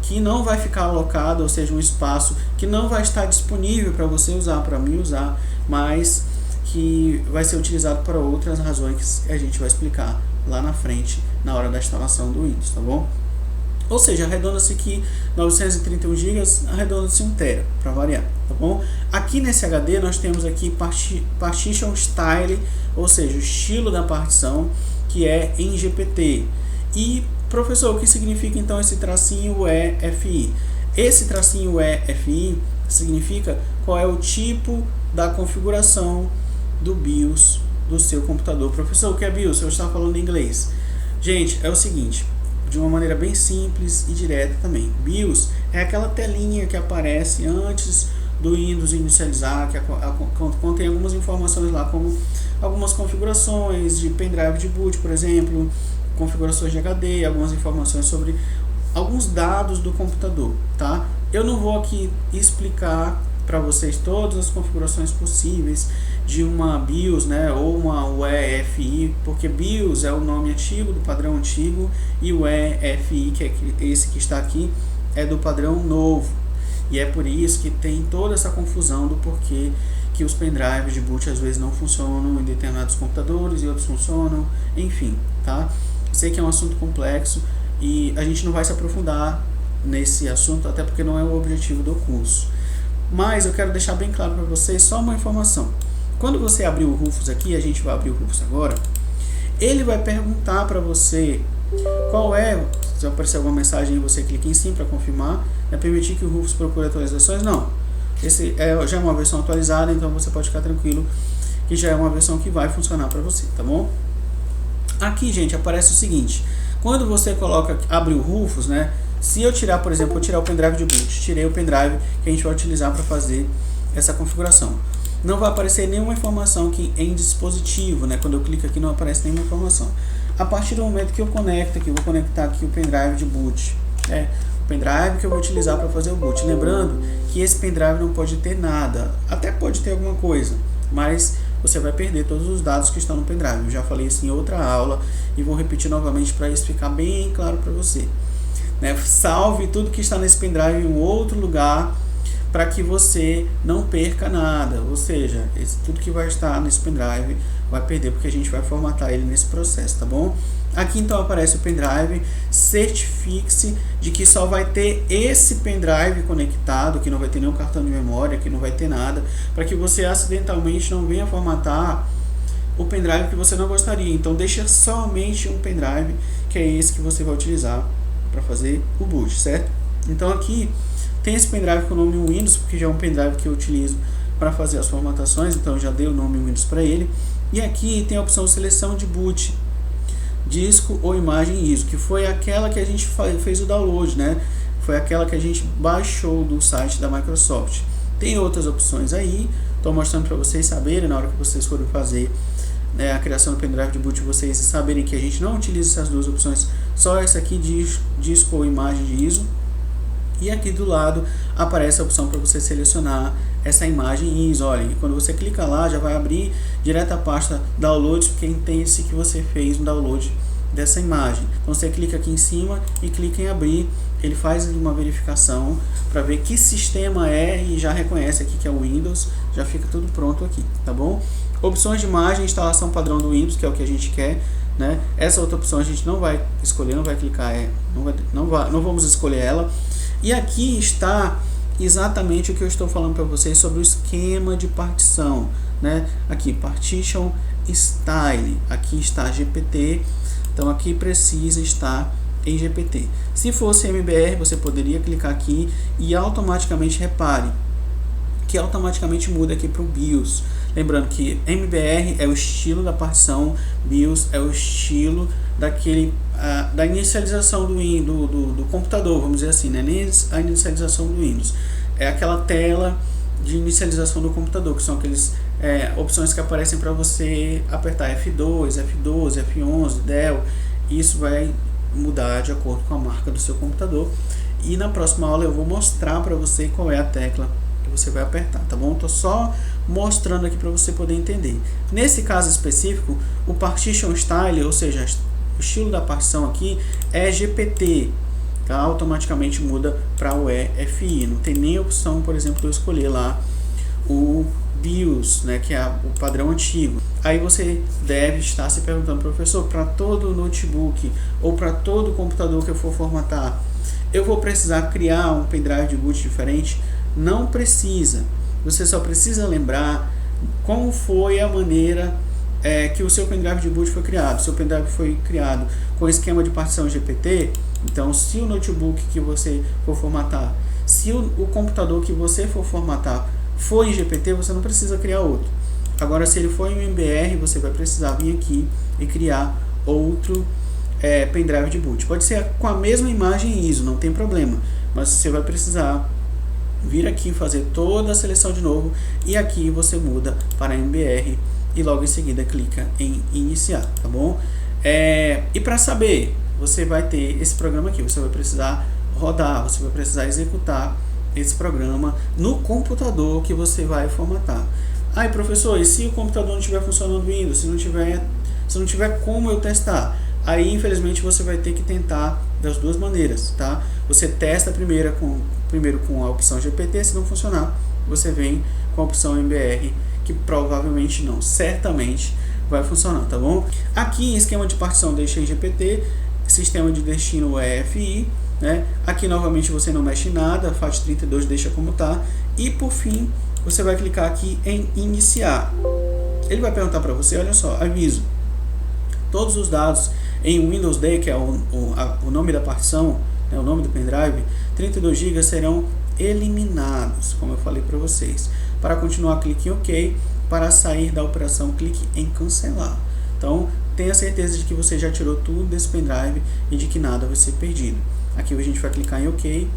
que não vai ficar alocado, ou seja, um espaço que não vai estar disponível para você usar, para mim usar, mas que vai ser utilizado para outras razões que a gente vai explicar lá na frente, na hora da instalação do Windows, tá bom? Ou seja, arredonda-se aqui 931 GB, arredonda-se 1 TB, para variar, tá bom? Aqui nesse HD nós temos aqui Partition Style, ou seja, o estilo da partição, que é em GPT. E, professor, o que significa então esse tracinho EFI? Esse tracinho EFI significa qual é o tipo da configuração do BIOS do seu computador. Professor, o que é BIOS? Eu estava falando em inglês. Gente, é o seguinte, de uma maneira bem simples e direta também. BIOS é aquela telinha que aparece antes do Windows inicializar, que contém algumas informações lá, como algumas configurações de pendrive de boot, por exemplo, configurações de HD, algumas informações sobre alguns dados do computador, tá? Eu não vou aqui explicar para vocês todas as configurações possíveis de uma BIOS, né, ou uma UEFI, porque BIOS é o nome antigo, do padrão antigo, e o EFI, que é esse que está aqui, é do padrão novo. E é por isso que tem toda essa confusão do porquê que os pendrives de boot às vezes não funcionam em determinados computadores e outros funcionam, enfim, tá? Sei que é um assunto complexo e a gente não vai se aprofundar nesse assunto, até porque não é o objetivo do curso. Mas eu quero deixar bem claro para vocês só uma informação. Quando você abrir o Rufus aqui, a gente vai abrir o Rufus agora, ele vai perguntar para você qual é, se aparecer alguma mensagem você clica em sim para confirmar, é permitir que o Rufus procure atualizações? Não. Esse já é uma versão atualizada, então você pode ficar tranquilo que já é uma versão que vai funcionar para você, tá bom? Aqui, gente, aparece o seguinte, quando você abre o Rufus, né? Se eu tirar, por exemplo, eu tirar o pendrive de boot, tirei o pendrive que a gente vai utilizar para fazer essa configuração. Não vai aparecer nenhuma informação aqui em dispositivo, né? Quando eu clico aqui não aparece nenhuma informação. A partir do momento que eu conecto aqui, eu vou conectar aqui o pendrive de boot, o pendrive que eu vou utilizar para fazer o boot. Lembrando que esse pendrive não pode ter nada, até pode ter alguma coisa, mas você vai perder todos os dados que estão no pendrive. Eu já falei isso em outra aula e vou repetir novamente para isso ficar bem claro para você. Salve tudo que está nesse pendrive em um outro lugar, para que você não perca nada, ou seja, tudo que vai estar nesse pendrive vai perder, porque a gente vai formatar ele nesse processo, tá bom? Aqui então aparece o pendrive, certifique-se de que só vai ter esse pendrive conectado, que não vai ter nenhum cartão de memória, que não vai ter nada, para que você acidentalmente não venha formatar o pendrive que você não gostaria. Então deixa somente um pendrive, que é esse que você vai utilizar para fazer o boot, certo? Então aqui tem esse pendrive com o nome Windows, porque já é um pendrive que eu utilizo para fazer as formatações, então já dei o nome Windows para ele. E aqui tem a opção seleção de boot, disco ou imagem ISO, que foi aquela que a gente fez o download, né? Foi aquela que a gente baixou do site da Microsoft. Tem outras opções aí, estou mostrando para vocês saberem, na hora que vocês forem fazer a criação do pendrive de boot, vocês saberem que a gente não utiliza essas duas opções, só essa aqui, disco ou imagem de ISO. E aqui do lado aparece a opção para você selecionar essa imagem ISO. Olha, e quando você clica lá, já vai abrir direto a pasta downloads, porque entende-se que você fez um download dessa imagem. Então você clica aqui em cima e clica em abrir, ele faz uma verificação para ver que sistema é e já reconhece aqui que é o Windows, já fica tudo pronto aqui, tá bom? Opções de imagem, instalação padrão do Windows, que é o que a gente quer, né? Essa outra opção a gente não vai escolher, não vai clicar, não vamos escolher ela. E aqui está exatamente o que eu estou falando para vocês sobre o esquema de partição, né? Aqui, Partition Style, aqui está GPT, então aqui precisa estar em GPT. Se fosse MBR, você poderia clicar aqui e automaticamente, repare, que automaticamente muda aqui para o BIOS. Lembrando que MBR é o estilo da partição, BIOS é o estilo da inicialização do computador, vamos dizer assim, né? Nem a inicialização do Windows, é aquela tela de inicialização do computador, que são aquelas opções que aparecem para você apertar F2, F12, F11, Del. Isso vai mudar de acordo com a marca do seu computador, e na próxima aula eu vou mostrar para você qual é a tecla que você vai apertar, tá bom? Tô só mostrando aqui para você poder entender. Nesse caso específico, o Partition Style, ou seja, o estilo da partição aqui é GPT, tá? Automaticamente muda para o EFI, não tem nem opção, por exemplo, de eu escolher lá o BIOS, né, que é o padrão antigo. Aí você deve estar se perguntando, professor, para todo notebook ou para todo computador que eu for formatar, eu vou precisar criar um pendrive de boot diferente? Não precisa. Você só precisa lembrar como foi a maneira que o seu pendrive de boot foi criado. O seu pendrive foi criado com esquema de partição GPT. Então, se o notebook que você for formatar, se o computador que você for formatar for em GPT, você não precisa criar outro. Agora, se ele for em MBR, você vai precisar vir aqui e criar outro pendrive de boot. Pode ser com a mesma imagem ISO, não tem problema, mas você vai precisar vir aqui fazer toda a seleção de novo, e aqui você muda para MBR e logo em seguida clica em iniciar, tá bom? E para saber, você vai ter esse programa aqui, você vai precisar rodar, você vai precisar executar esse programa no computador que você vai formatar. Aí, professor, e se o computador não estiver funcionando Windows, se não tiver como eu testar? Aí, infelizmente, você vai ter que tentar das duas maneiras, tá? Você testa primeiro com a opção GPT, se não funcionar, você vem com a opção MBR, que provavelmente não, certamente vai funcionar, tá bom? Aqui, em esquema de partição, deixei GPT, sistema de destino EFI, né? Aqui, novamente, você não mexe em nada, FAT32 deixa como tá, e por fim, você vai clicar aqui em iniciar. Ele vai perguntar para você, olha só, aviso, todos os dados em Windows D, que é o nome da partição, né, o nome do pendrive, 32 GB serão eliminados, como eu falei para vocês. Para continuar, clique em OK. Para sair da operação, clique em cancelar. Então, tenha certeza de que você já tirou tudo desse pendrive e de que nada vai ser perdido. Aqui a gente vai clicar em OK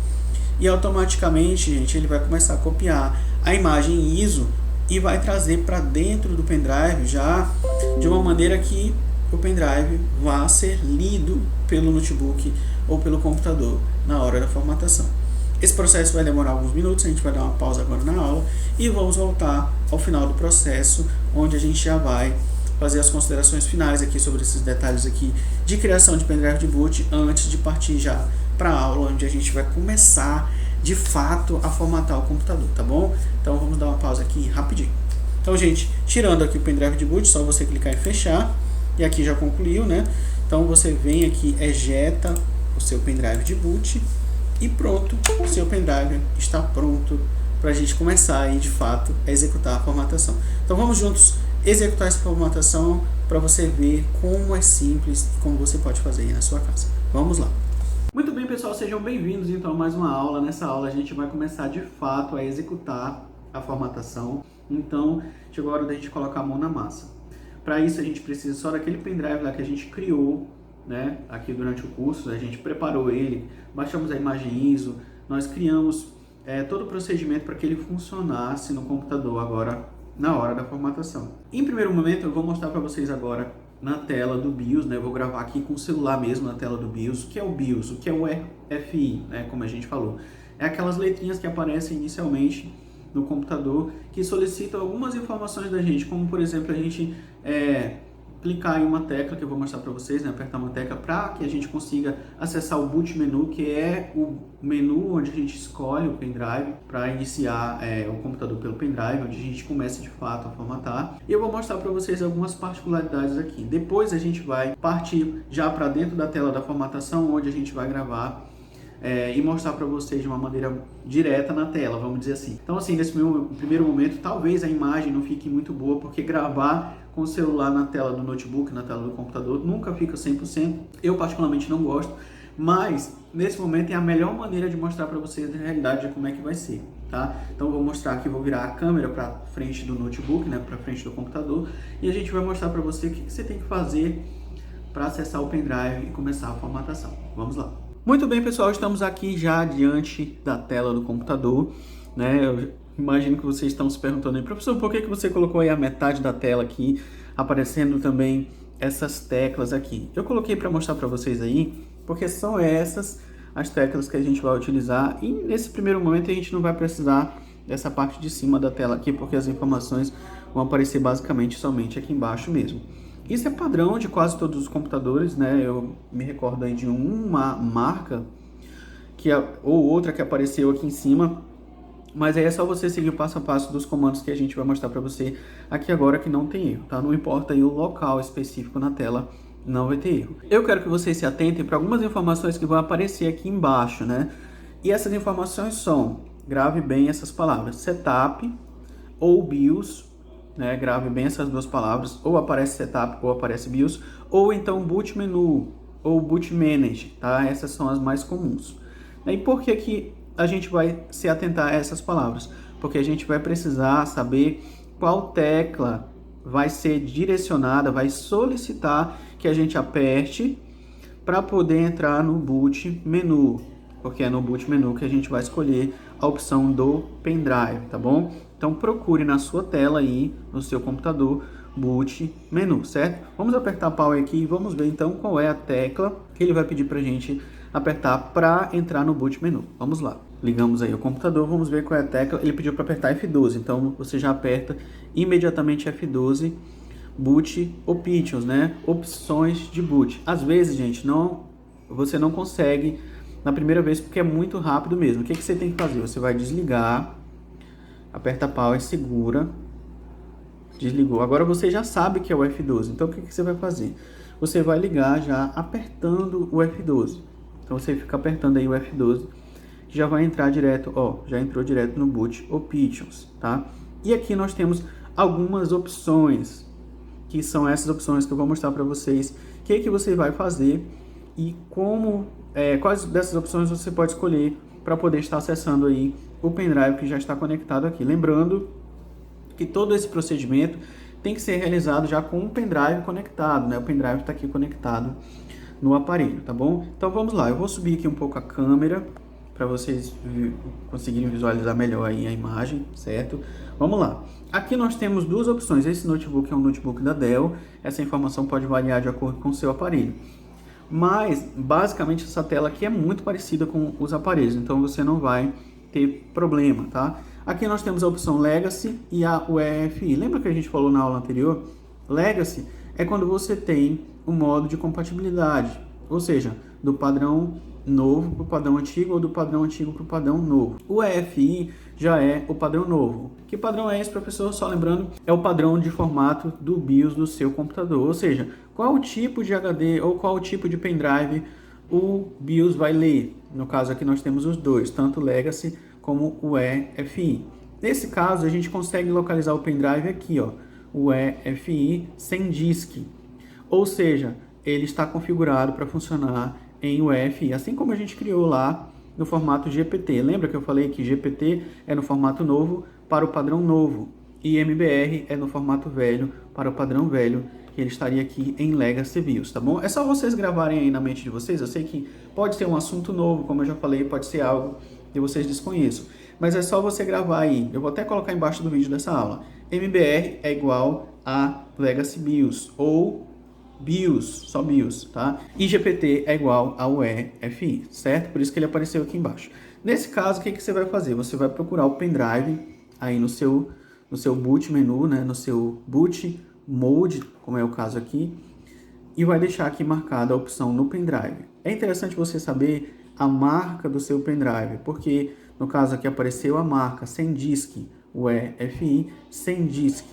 e automaticamente, gente, ele vai começar a copiar a imagem ISO e vai trazer para dentro do pendrive já de uma maneira que o pendrive vai ser lido pelo notebook ou pelo computador na hora da formatação. Esse processo vai demorar alguns minutos, a gente vai dar uma pausa agora na aula e vamos voltar ao final do processo, onde a gente já vai fazer as considerações finais aqui sobre esses detalhes aqui de criação de pendrive de boot, antes de partir já para a aula, onde a gente vai começar de fato a formatar o computador, tá bom? Então vamos dar uma pausa aqui rapidinho. Então, gente, tirando aqui o pendrive de boot, só você clicar em fechar, e aqui já concluiu, né? Então você vem aqui, ejeta o seu pendrive de boot e pronto, o seu pendrive está pronto para a gente começar aí de fato a executar a formatação. Então vamos juntos executar essa formatação para você ver como é simples e como você pode fazer aí na sua casa. Vamos lá. Muito bem, pessoal, sejam bem-vindos então a mais uma aula. Nessa aula a gente vai começar de fato a executar a formatação. Então chegou a hora da gente colocar a mão na massa. Para isso a gente precisa só daquele pendrive lá que a gente criou, né, aqui durante o curso. A gente preparou ele, baixamos a imagem ISO, nós criamos todo o procedimento para que ele funcionasse no computador agora na hora da formatação. Em primeiro momento eu vou mostrar para vocês agora na tela do BIOS, né? Eu vou gravar aqui com o celular mesmo na tela do BIOS. O que é o BIOS? O que é o FI, né? Como a gente falou. É aquelas letrinhas que aparecem inicialmente no computador que solicitam algumas informações da gente, como por exemplo a gente clicar em uma tecla que eu vou mostrar para vocês, né? Apertar uma tecla para que a gente consiga acessar o boot menu, que é o menu onde a gente escolhe o pendrive para iniciar o computador pelo pendrive, onde a gente começa de fato a formatar. E eu vou mostrar para vocês algumas particularidades aqui. Depois a gente vai partir já para dentro da tela da formatação, onde a gente vai gravar e mostrar para vocês de uma maneira direta na tela, vamos dizer assim. Então assim, nesse primeiro momento, talvez a imagem não fique muito boa, porque gravar com o celular na tela do notebook, na tela do computador, nunca fica 100%. Eu particularmente não gosto, mas nesse momento é a melhor maneira de mostrar para vocês a realidade de como é que vai ser, tá? Então eu vou mostrar aqui, vou virar a câmera para frente do notebook, né, para frente do computador, e a gente vai mostrar para você o que você tem que fazer para acessar o pendrive e começar a formatação. Vamos lá. Muito bem, pessoal, estamos aqui já diante da tela do computador, né? Eu imagino que vocês estão se perguntando aí, professor, por que você colocou aí a metade da tela aqui, aparecendo também essas teclas aqui? Eu coloquei para mostrar para vocês aí, porque são essas as teclas que a gente vai utilizar, e nesse primeiro momento a gente não vai precisar dessa parte de cima da tela aqui, porque as informações vão aparecer basicamente somente aqui embaixo mesmo. Isso é padrão de quase todos os computadores, né? Eu me recordo aí de uma marca ou outra que apareceu aqui em cima, mas aí é só você seguir o passo a passo dos comandos que a gente vai mostrar para você aqui agora, que não tem erro, tá? Não importa aí o local específico na tela, não vai ter erro. Eu quero que vocês se atentem para algumas informações que vão aparecer aqui embaixo, né? E essas informações são, grave bem essas palavras, setup ou BIOS, né? Grave bem essas duas palavras, ou aparece setup ou aparece BIOS, ou então boot menu ou boot manage, tá? Essas são as mais comuns. E por que a gente vai se atentar a essas palavras? Porque a gente vai precisar saber qual tecla vai ser direcionada, vai solicitar que a gente aperte para poder entrar no boot menu, porque é no boot menu que a gente vai escolher a opção do pendrive, tá bom? Então procure na sua tela aí, no seu computador, boot menu, certo? Vamos apertar power aqui e vamos ver então qual é a tecla que ele vai pedir pra gente apertar para entrar no boot menu. Vamos lá. Ligamos aí o computador, vamos ver qual é a tecla. Ele pediu para apertar F12, então você já aperta imediatamente F12, boot options, né? Opções de boot. Às vezes, gente, você não consegue na primeira vez porque é muito rápido mesmo. O que você tem que fazer? Você vai desligar, aperta power, segura, desligou. Agora você já sabe que é o F12, então o que você vai fazer? Você vai ligar já apertando o F12. Então você fica apertando aí o F12, que já vai entrar direto, ó, já entrou direto no boot options, tá? E aqui nós temos algumas opções, que são essas opções que eu vou mostrar para vocês, o que você vai fazer e como, quais dessas opções você pode escolher para poder estar acessando aí o pendrive que já está conectado aqui. Lembrando que todo esse procedimento tem que ser realizado já com o pendrive conectado, né? O pendrive está aqui conectado no aparelho, tá bom? Então vamos lá, eu vou subir aqui um pouco a câmera para vocês conseguirem visualizar melhor aí a imagem, certo? Vamos lá. Aqui nós temos duas opções. Esse notebook é um notebook da Dell. Essa informação pode variar de acordo com o seu aparelho. Mas, basicamente, essa tela aqui é muito parecida com os aparelhos, então você não vai ter problema, tá? Aqui nós temos a opção Legacy e o EFI. Lembra que a gente falou na aula anterior? Legacy é quando você tem o modo de compatibilidade. ou seja, do padrão novo para o padrão antigo ou do padrão antigo para o padrão novo. O EFI já é o padrão novo. Que padrão é esse, professor? Só lembrando, é o padrão de formato do BIOS do seu computador, ou seja, qual o tipo de HD ou qual o tipo de pendrive o BIOS vai ler. No caso aqui nós temos os dois, tanto o Legacy como o EFI. Nesse caso a gente consegue localizar o pendrive aqui, ó, o EFI sem disk, ou seja, ele está configurado para funcionar em UEFI, assim como a gente criou lá no formato GPT. Lembra que eu falei que GPT é no formato novo para o padrão novo e MBR é no formato velho para o padrão velho, que ele estaria aqui em Legacy BIOS, tá bom? É só vocês gravarem aí na mente de vocês. Eu sei que pode ser um assunto novo, como eu já falei, pode ser algo que vocês desconheçam, mas é só você gravar aí. Eu vou até colocar embaixo do vídeo dessa aula. MBR é igual a Legacy BIOS ou BIOS, só BIOS, tá? E GPT é igual ao EFI, certo? Por isso que ele apareceu aqui embaixo. Nesse caso, o que você vai fazer? Você vai procurar o pendrive aí no seu boot menu, né? No seu boot mode, como é o caso aqui, e vai deixar aqui marcada a opção no pendrive. É interessante você saber a marca do seu pendrive, porque no caso aqui apareceu a marca sem disk, o EFI sem disk.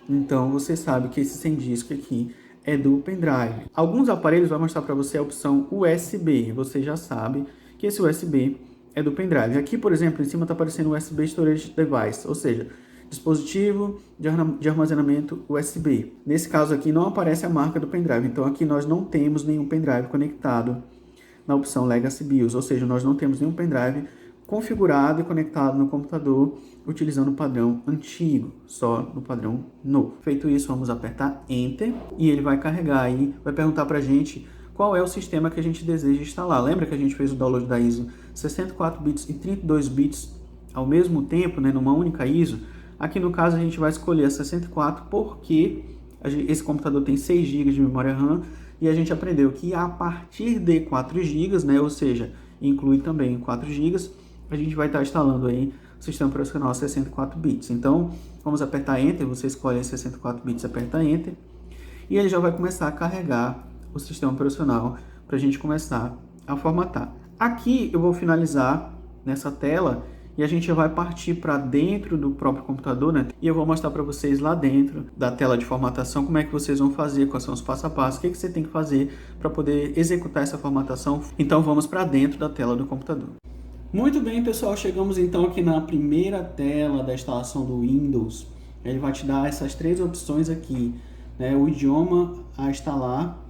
Então você sabe que esse sem disk aqui é do pendrive. Alguns aparelhos vão mostrar para você a opção USB. Você já sabe que esse USB é do pendrive. Aqui, por exemplo, em cima está aparecendo USB Storage Device, ou seja, dispositivo de armazenamento USB. Nesse caso aqui não aparece a marca do pendrive, então aqui nós não temos nenhum pendrive conectado na opção Legacy BIOS, ou seja, nós não temos nenhum pendrive configurado e conectado no computador utilizando o padrão antigo, só no padrão novo. Feito isso, vamos apertar Enter e ele vai carregar aí, vai perguntar para a gente qual é o sistema que a gente deseja instalar. Lembra que a gente fez o download da ISO 64 bits e 32 bits ao mesmo tempo, né, numa única ISO? Aqui no caso a gente vai escolher a 64 porque esse computador tem 6 GB de memória RAM e a gente aprendeu que a partir de 4 GB, né, ou seja, inclui também 4 GB, a gente vai estar instalando aí o sistema operacional 64 bits. Então, vamos apertar Enter, você escolhe 64 bits, aperta Enter, e ele já vai começar a carregar o sistema operacional para a gente começar a formatar. Aqui eu vou finalizar nessa tela e a gente vai partir para dentro do próprio computador, né? E eu vou mostrar para vocês lá dentro da tela de formatação como é que vocês vão fazer, quais são os passo a passo, o que você tem que fazer para poder executar essa formatação. Então vamos para dentro da tela do computador. Muito bem, pessoal, chegamos então aqui na primeira tela da instalação do Windows. Ele vai te dar essas três opções aqui, né? O idioma a instalar,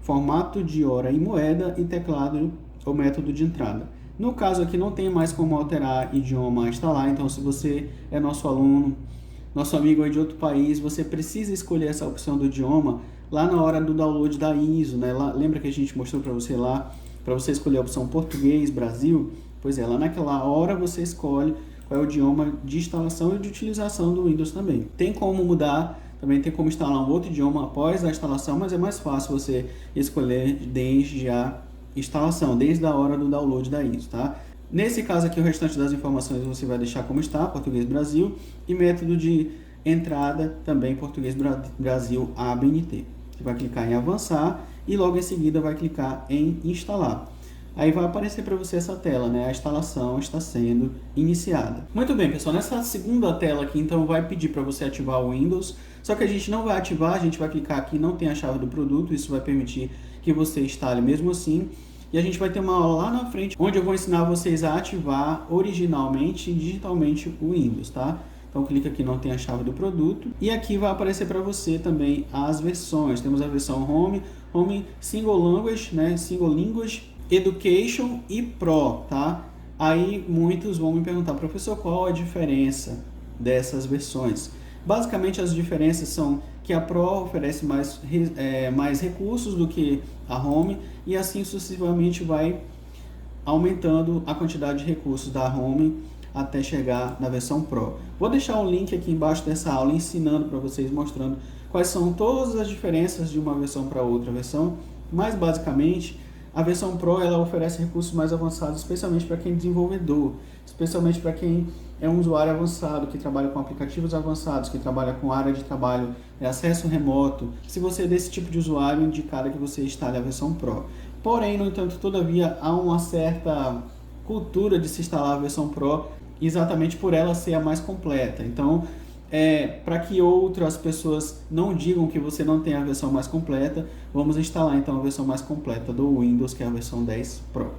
formato de hora e moeda e teclado ou método de entrada. No caso aqui não tem mais como alterar idioma a instalar, então se você é nosso aluno, nosso amigo aí de outro país, você precisa escolher essa opção do idioma lá na hora do download da ISO, né? Lá, lembra que a gente mostrou para você lá, para você escolher a opção Português, Brasil? Pois é, lá naquela hora você escolhe qual é o idioma de instalação e de utilização do Windows também. Tem como mudar, também tem como instalar um outro idioma após a instalação, mas é mais fácil você escolher desde a instalação, desde a hora do download da ISO, tá? Nesse caso aqui, o restante das informações você vai deixar como está, Português Brasil, e método de entrada também Português Brasil ABNT. Você vai clicar em avançar e logo em seguida vai clicar em instalar. Aí vai aparecer para você essa tela, né? A instalação está sendo iniciada. Muito bem, pessoal, nessa segunda tela aqui, então vai pedir para você ativar o Windows, só que a gente não vai ativar, a gente vai clicar aqui, não tem a chave do produto, isso vai permitir que você instale mesmo assim. E a gente vai ter uma aula lá na frente, onde eu vou ensinar vocês a ativar originalmente e digitalmente o Windows, tá? Então clica aqui, não tem a chave do produto. E aqui vai aparecer para você também as versões. Temos a versão Home, Home Single Language, né? Single Language, Education e Pro, tá? Aí muitos vão me perguntar, professor, qual a diferença dessas versões? Basicamente as diferenças são que a Pro oferece mais recursos do que a Home e assim sucessivamente vai aumentando a quantidade de recursos da Home até chegar na versão Pro. Vou deixar o link aqui embaixo dessa aula ensinando para vocês, mostrando quais são todas as diferenças de uma versão para outra versão, mas basicamente a versão Pro ela oferece recursos mais avançados, especialmente para quem é desenvolvedor, especialmente para quem é um usuário avançado, que trabalha com aplicativos avançados, que trabalha com área de trabalho, acesso remoto. Se você é desse tipo de usuário, indicado que você instale a versão Pro. Porém, no entanto, todavia, há uma certa cultura de se instalar a versão Pro exatamente por ela ser a mais completa. Então, para que outras pessoas não digam que você não tem a versão mais completa, vamos instalar então a versão mais completa do Windows, que é a versão 10 Pro.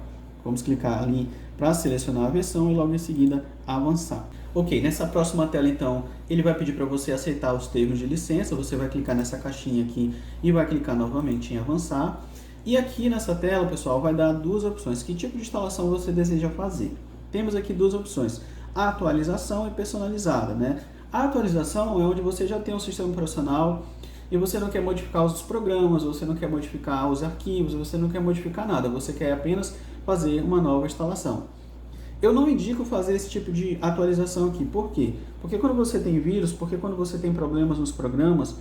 Vamos clicar ali para selecionar a versão e logo em seguida avançar. Ok, nessa próxima tela então, ele vai pedir para você aceitar os termos de licença, você vai clicar nessa caixinha aqui e vai clicar novamente em avançar. E aqui nessa tela, pessoal, vai dar duas opções. Que tipo de instalação você deseja fazer? Temos aqui duas opções, atualização e personalizada, né? A atualização é onde você já tem um sistema operacional e você não quer modificar os programas, você não quer modificar os arquivos, você não quer modificar nada, você quer apenas fazer uma nova instalação. Eu não indico fazer esse tipo de atualização aqui. Por quê? Porque quando você tem vírus, porque quando você tem problemas nos programas,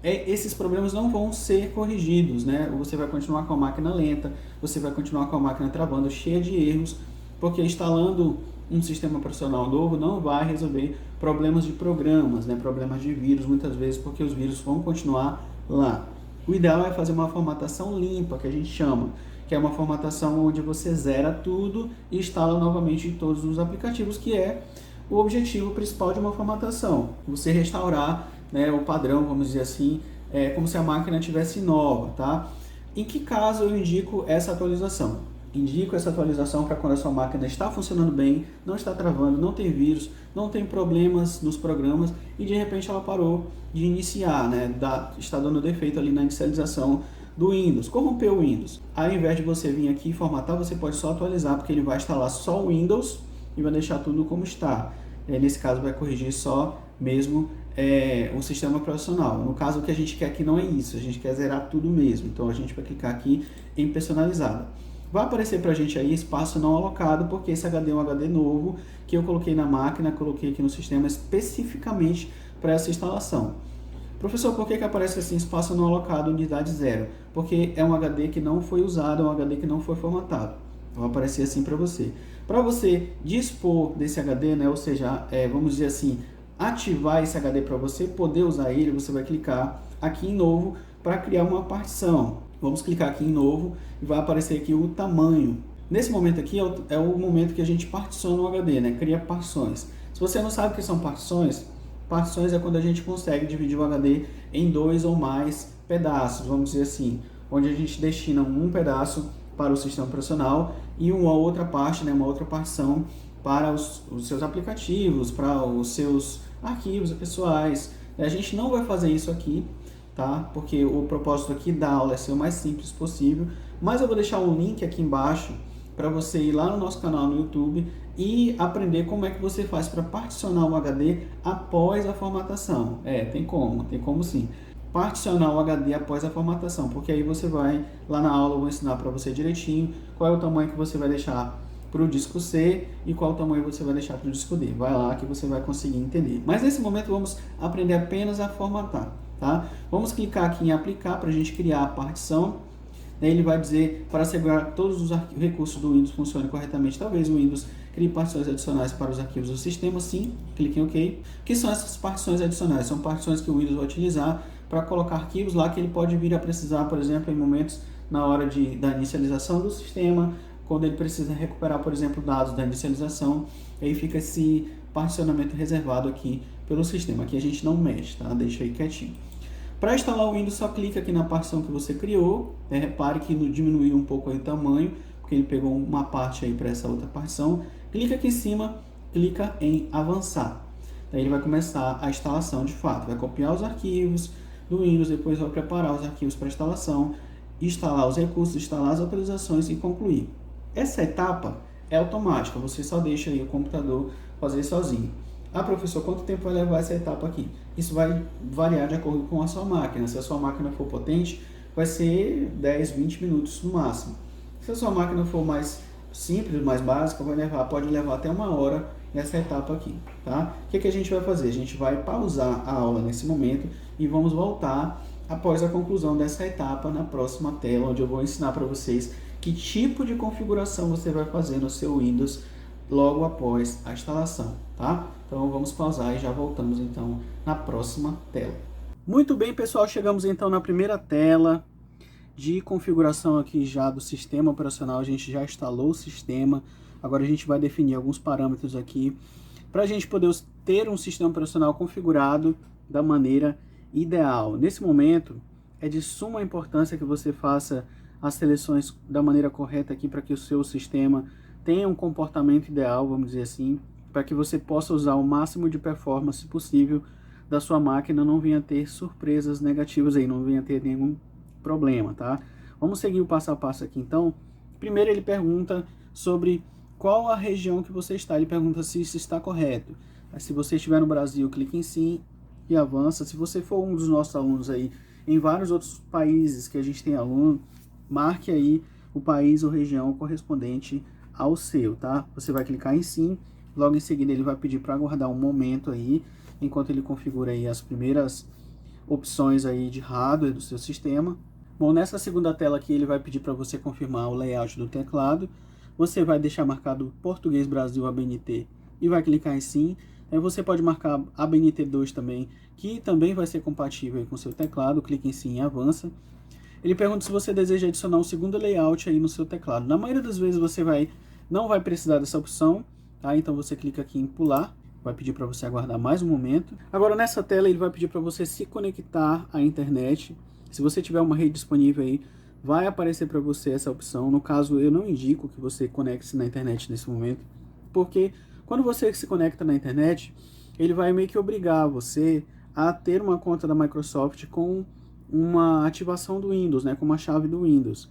esses problemas não vão ser corrigidos, né? Você vai continuar com a máquina lenta, você vai continuar com a máquina travando, cheia de erros, porque instalando um sistema operacional novo não vai resolver problemas de programas, né? Problemas de vírus, muitas vezes, porque os vírus vão continuar lá. O ideal é fazer uma formatação limpa, que a gente chama, que é uma formatação onde você zera tudo e instala novamente todos os aplicativos, que é o objetivo principal de uma formatação. Você restaurar, né, o padrão, vamos dizer assim, como se a máquina estivesse nova, tá? Em que caso eu indico essa atualização? Indico essa atualização para quando a sua máquina está funcionando bem, não está travando, não tem vírus, não tem problemas nos programas e de repente ela parou de iniciar, né? Está dando defeito ali na inicialização do Windows, corrompeu o Windows. Ao invés de você vir aqui e formatar, você pode só atualizar, porque ele vai instalar só o Windows e vai deixar tudo como está. Nesse caso vai corrigir só mesmo o sistema operacional. No caso, o que a gente quer aqui não é isso, a gente quer zerar tudo mesmo. Então a gente vai clicar aqui em personalizada. Vai aparecer para a gente aí espaço não alocado, porque esse HD é um HD novo que eu coloquei na máquina, coloquei aqui no sistema especificamente para essa instalação. Professor, por que aparece assim espaço não alocado, unidade 0? Porque é um HD que não foi usado, é um HD que não foi formatado. Vai aparecer assim para você. Para você dispor desse HD, né, ou seja, vamos dizer assim, ativar esse HD para você poder usar ele, você vai clicar aqui em novo para criar uma partição. Vamos clicar aqui em novo e vai aparecer aqui o tamanho. Nesse momento aqui é o momento que a gente particiona o HD, né? Cria partições. Se você não sabe o que são partições, partições é quando a gente consegue dividir o HD em 2 ou mais pedaços, vamos dizer assim, onde a gente destina um pedaço para o sistema operacional e uma outra parte, né, uma outra partição para os seus aplicativos, para os seus arquivos pessoais. A gente não vai fazer isso aqui, tá? Porque o propósito aqui da aula é ser o mais simples possível, mas eu vou deixar um link aqui embaixo para você ir lá no nosso canal no YouTube e aprender como é que você faz para particionar o HD após a formatação. Tem como sim. Particionar o HD após a formatação, porque aí você vai, lá na aula eu vou ensinar para você direitinho qual é o tamanho que você vai deixar para o disco C e qual tamanho você vai deixar para o disco D. Vai lá que você vai conseguir entender. Mas nesse momento vamos aprender apenas a formatar, tá? Vamos clicar aqui em aplicar para a gente criar a partição. Daí ele vai dizer para assegurar que todos os recursos do Windows funcionem corretamente. Talvez o Windows crie partições adicionais para os arquivos do sistema. Sim, clique em OK. O que são essas partições adicionais? São partições que o Windows vai utilizar para colocar arquivos lá que ele pode vir a precisar, por exemplo, em momentos na hora da inicialização do sistema, quando ele precisa recuperar, por exemplo, dados da inicialização, aí fica esse particionamento reservado aqui pelo sistema. Aqui a gente não mexe, tá? Deixa aí quietinho. Para instalar o Windows, só clica aqui na partição que você criou. Repare que diminuiu um pouco aí o tamanho, porque ele pegou uma parte aí para essa outra partição. Clica aqui em cima, clica em avançar. Daí ele vai começar a instalação de fato. Vai copiar os arquivos do Windows, depois vai preparar os arquivos para instalação, instalar os recursos, instalar as atualizações e concluir. Essa etapa é automática, você só deixa aí o computador fazer sozinho. Ah, professor, quanto tempo vai levar essa etapa aqui? Isso vai variar de acordo com a sua máquina. Se a sua máquina for potente, vai ser 10, 20 minutos no máximo. Se a sua máquina for mais simples, mais básica, pode levar até 1 hora nessa etapa aqui, tá? O que a gente vai fazer? A gente vai pausar a aula nesse momento e vamos voltar após a conclusão dessa etapa na próxima tela, onde eu vou ensinar para vocês que tipo de configuração você vai fazer no seu Windows logo após a instalação, tá? Então vamos pausar e já voltamos então na próxima tela. Muito bem, pessoal, chegamos então na primeira tela. de configuração aqui já do sistema operacional. A gente já instalou o sistema, agora a gente vai definir alguns parâmetros aqui para a gente poder ter um sistema operacional configurado da maneira ideal. Nesse momento, é de suma importância que você faça as seleções da maneira correta aqui para que o seu sistema tenha um comportamento ideal, vamos dizer assim, para que você possa usar o máximo de performance possível da sua máquina, não venha ter surpresas negativas aí, não venha ter nenhum problema, tá? Vamos seguir o passo a passo aqui, então. Primeiro ele pergunta sobre qual a região que você está, ele pergunta se isso está correto. Se você estiver no Brasil, clique em sim e avança. Se você for um dos nossos alunos aí, em vários outros países que a gente tem aluno, marque aí o país ou região correspondente ao seu, tá? Você vai clicar em sim, logo em seguida ele vai pedir para aguardar um momento aí, enquanto ele configura aí as primeiras opções aí de hardware do seu sistema. Bom, nessa segunda tela aqui ele vai pedir para você confirmar o layout do teclado. Você vai deixar marcado Português Brasil ABNT e vai clicar em sim. Aí você pode marcar ABNT2 também, que também vai ser compatível com o seu teclado. Clique em sim e avança. Ele pergunta se você deseja adicionar um segundo layout aí no seu teclado. Na maioria das vezes você não vai precisar dessa opção, tá? Então você clica aqui em pular, vai pedir para você aguardar mais um momento. Agora nessa tela ele vai pedir para você se conectar à internet. Se você tiver uma rede disponível aí, vai aparecer para você essa opção. No caso, eu não indico que você conecte-se na internet nesse momento, porque quando você se conecta na internet, ele vai meio que obrigar você a ter uma conta da Microsoft com uma ativação do Windows, né, com uma chave do Windows.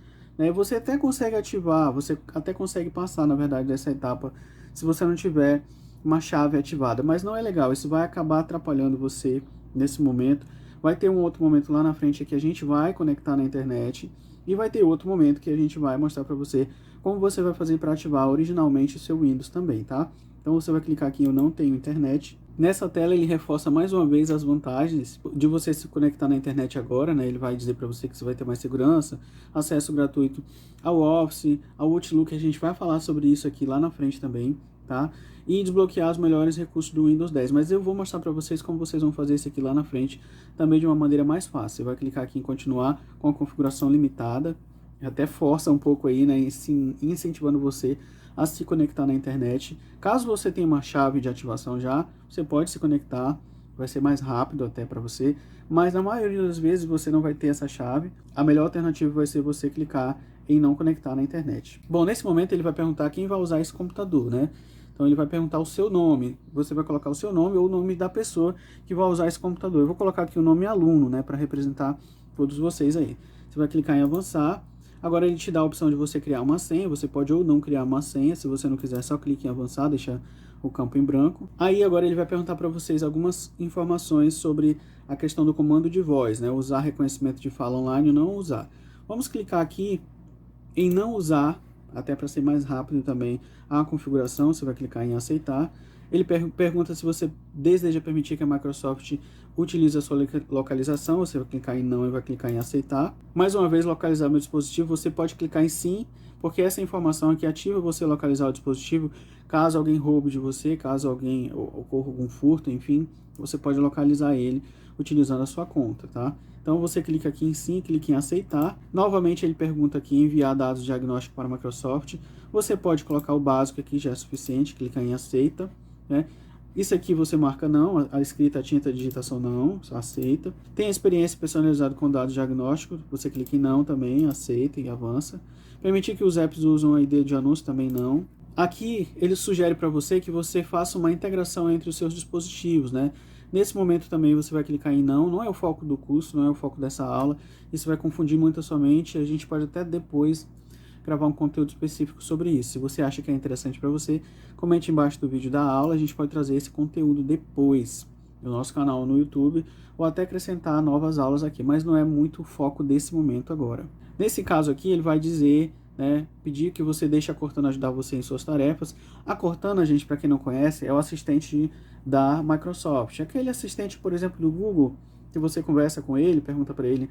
Você até consegue ativar, você até consegue passar, na verdade, dessa etapa, se você não tiver uma chave ativada, mas não é legal, isso vai acabar atrapalhando você nesse momento. Vai ter um outro momento lá na frente que a gente vai conectar na internet, e vai ter outro momento que a gente vai mostrar para você como você vai fazer para ativar originalmente o seu Windows também, tá? Então você vai clicar aqui em eu não tenho internet. Nessa tela ele reforça mais uma vez as vantagens de você se conectar na internet agora, né? Ele vai dizer para você que você vai ter mais segurança, acesso gratuito ao Office, ao Outlook, a gente vai falar sobre isso aqui lá na frente também, tá? E desbloquear os melhores recursos do Windows 10, mas eu vou mostrar para vocês como vocês vão fazer isso aqui lá na frente, também de uma maneira mais fácil. Você vai clicar aqui em continuar com a configuração limitada, até força um pouco aí, né, incentivando você a se conectar na internet. Caso você tenha uma chave de ativação já, você pode se conectar, vai ser mais rápido até para você, mas na maioria das vezes você não vai ter essa chave. A melhor alternativa vai ser você clicar em não conectar na internet. Bom, nesse momento ele vai perguntar quem vai usar esse computador, né? Então ele vai perguntar o seu nome, você vai colocar o seu nome ou o nome da pessoa que vai usar esse computador. Eu vou colocar aqui o nome aluno, né, para representar todos vocês aí. Você vai clicar em avançar. Agora ele te dá a opção de você criar uma senha, você pode ou não criar uma senha, se você não quiser só clique em avançar, deixa o campo em branco. Aí agora ele vai perguntar para vocês algumas informações sobre a questão do comando de voz, né, usar reconhecimento de fala online ou não usar. Vamos clicar aqui em não usar, até para ser mais rápido também a configuração. Você vai clicar em aceitar. Ele pergunta se você deseja permitir que a Microsoft utilize a sua localização. Você vai clicar em não e vai clicar em aceitar. Mais uma vez, localizar meu dispositivo, você pode clicar em sim, porque essa informação aqui ativa você localizar o dispositivo. Caso alguém roube de você, caso alguém ocorra algum furto, enfim, você pode localizar ele utilizando a sua conta, tá? Então você clica aqui em sim, clica em aceitar. Novamente ele pergunta aqui enviar dados de diagnóstico para a Microsoft. Você pode colocar o básico aqui, já é suficiente, clica em aceita, né? Isso aqui você marca não, a escrita, a tinta, a digitação não, só aceita. Tem experiência personalizada com dados diagnósticos, você clica em não também, aceita e avança. Permitir que os apps usam a ID de anúncio também não. Aqui ele sugere para você que você faça uma integração entre os seus dispositivos, né? Nesse momento também você vai clicar em não, não é o foco do curso, não é o foco dessa aula, isso vai confundir muito a sua mente, a gente pode até depois gravar um conteúdo específico sobre isso. Se você acha que é interessante para você, comente embaixo do vídeo da aula, a gente pode trazer esse conteúdo depois no nosso canal no YouTube, ou até acrescentar novas aulas aqui, mas não é muito o foco desse momento agora. Nesse caso aqui ele vai dizer, né, pedir que você deixe a Cortana ajudar você em suas tarefas. A Cortana, gente, para quem não conhece, é o assistente da Microsoft. Aquele assistente, por exemplo, do Google, que você conversa com ele, pergunta para ele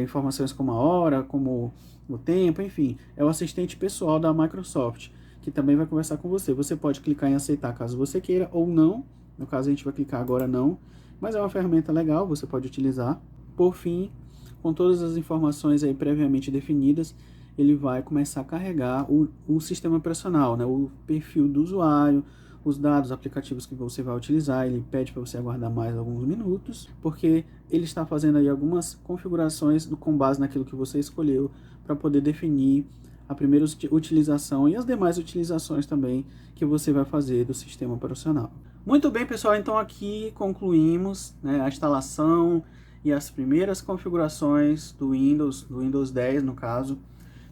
informações como a hora, como o tempo, enfim. É o assistente pessoal da Microsoft, que também vai conversar com você. Você pode clicar em aceitar caso você queira ou não. No caso, a gente vai clicar agora não. Mas é uma ferramenta legal, você pode utilizar. Por fim, com todas as informações aí previamente definidas, ele vai começar a carregar o sistema operacional, né? O perfil do usuário, os dados, aplicativos que você vai utilizar. Ele pede para você aguardar mais alguns minutos, porque ele está fazendo aí algumas configurações com base naquilo que você escolheu, para poder definir a primeira utilização e as demais utilizações também que você vai fazer do sistema operacional. Muito bem, pessoal, então aqui concluímos, né, a instalação e as primeiras configurações do Windows 10 no caso.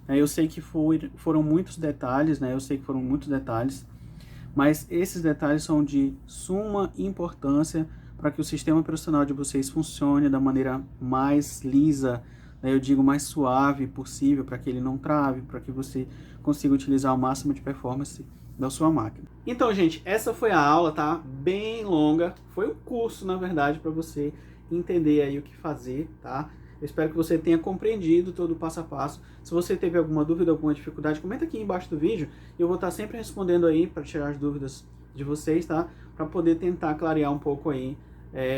Eu sei que foram muitos detalhes, né? Mas esses detalhes são de suma importância para que o sistema operacional de vocês funcione da maneira mais lisa, né? Eu digo mais suave possível, para que ele não trave, para que você consiga utilizar o máximo de performance da sua máquina. Então, gente, essa foi a aula, tá? Bem longa, foi um curso, na verdade, para você entender aí o que fazer, tá? Eu espero que você tenha compreendido todo o passo a passo. Se você teve alguma dúvida, alguma dificuldade, comenta aqui embaixo do vídeo e eu vou estar sempre respondendo aí para tirar as dúvidas de vocês, tá? Para poder tentar clarear um pouco aí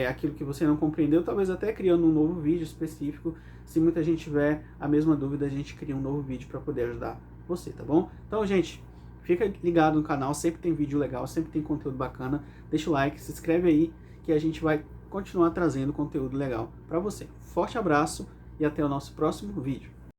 aquilo que você não compreendeu, talvez até criando um novo vídeo específico. Se muita gente tiver a mesma dúvida, a gente cria um novo vídeo para poder ajudar você, tá bom? Então, gente, fica ligado no canal, sempre tem vídeo legal, sempre tem conteúdo bacana. Deixa o like, se inscreve aí que a gente vai continuar trazendo conteúdo legal para você. Forte abraço e até o nosso próximo vídeo.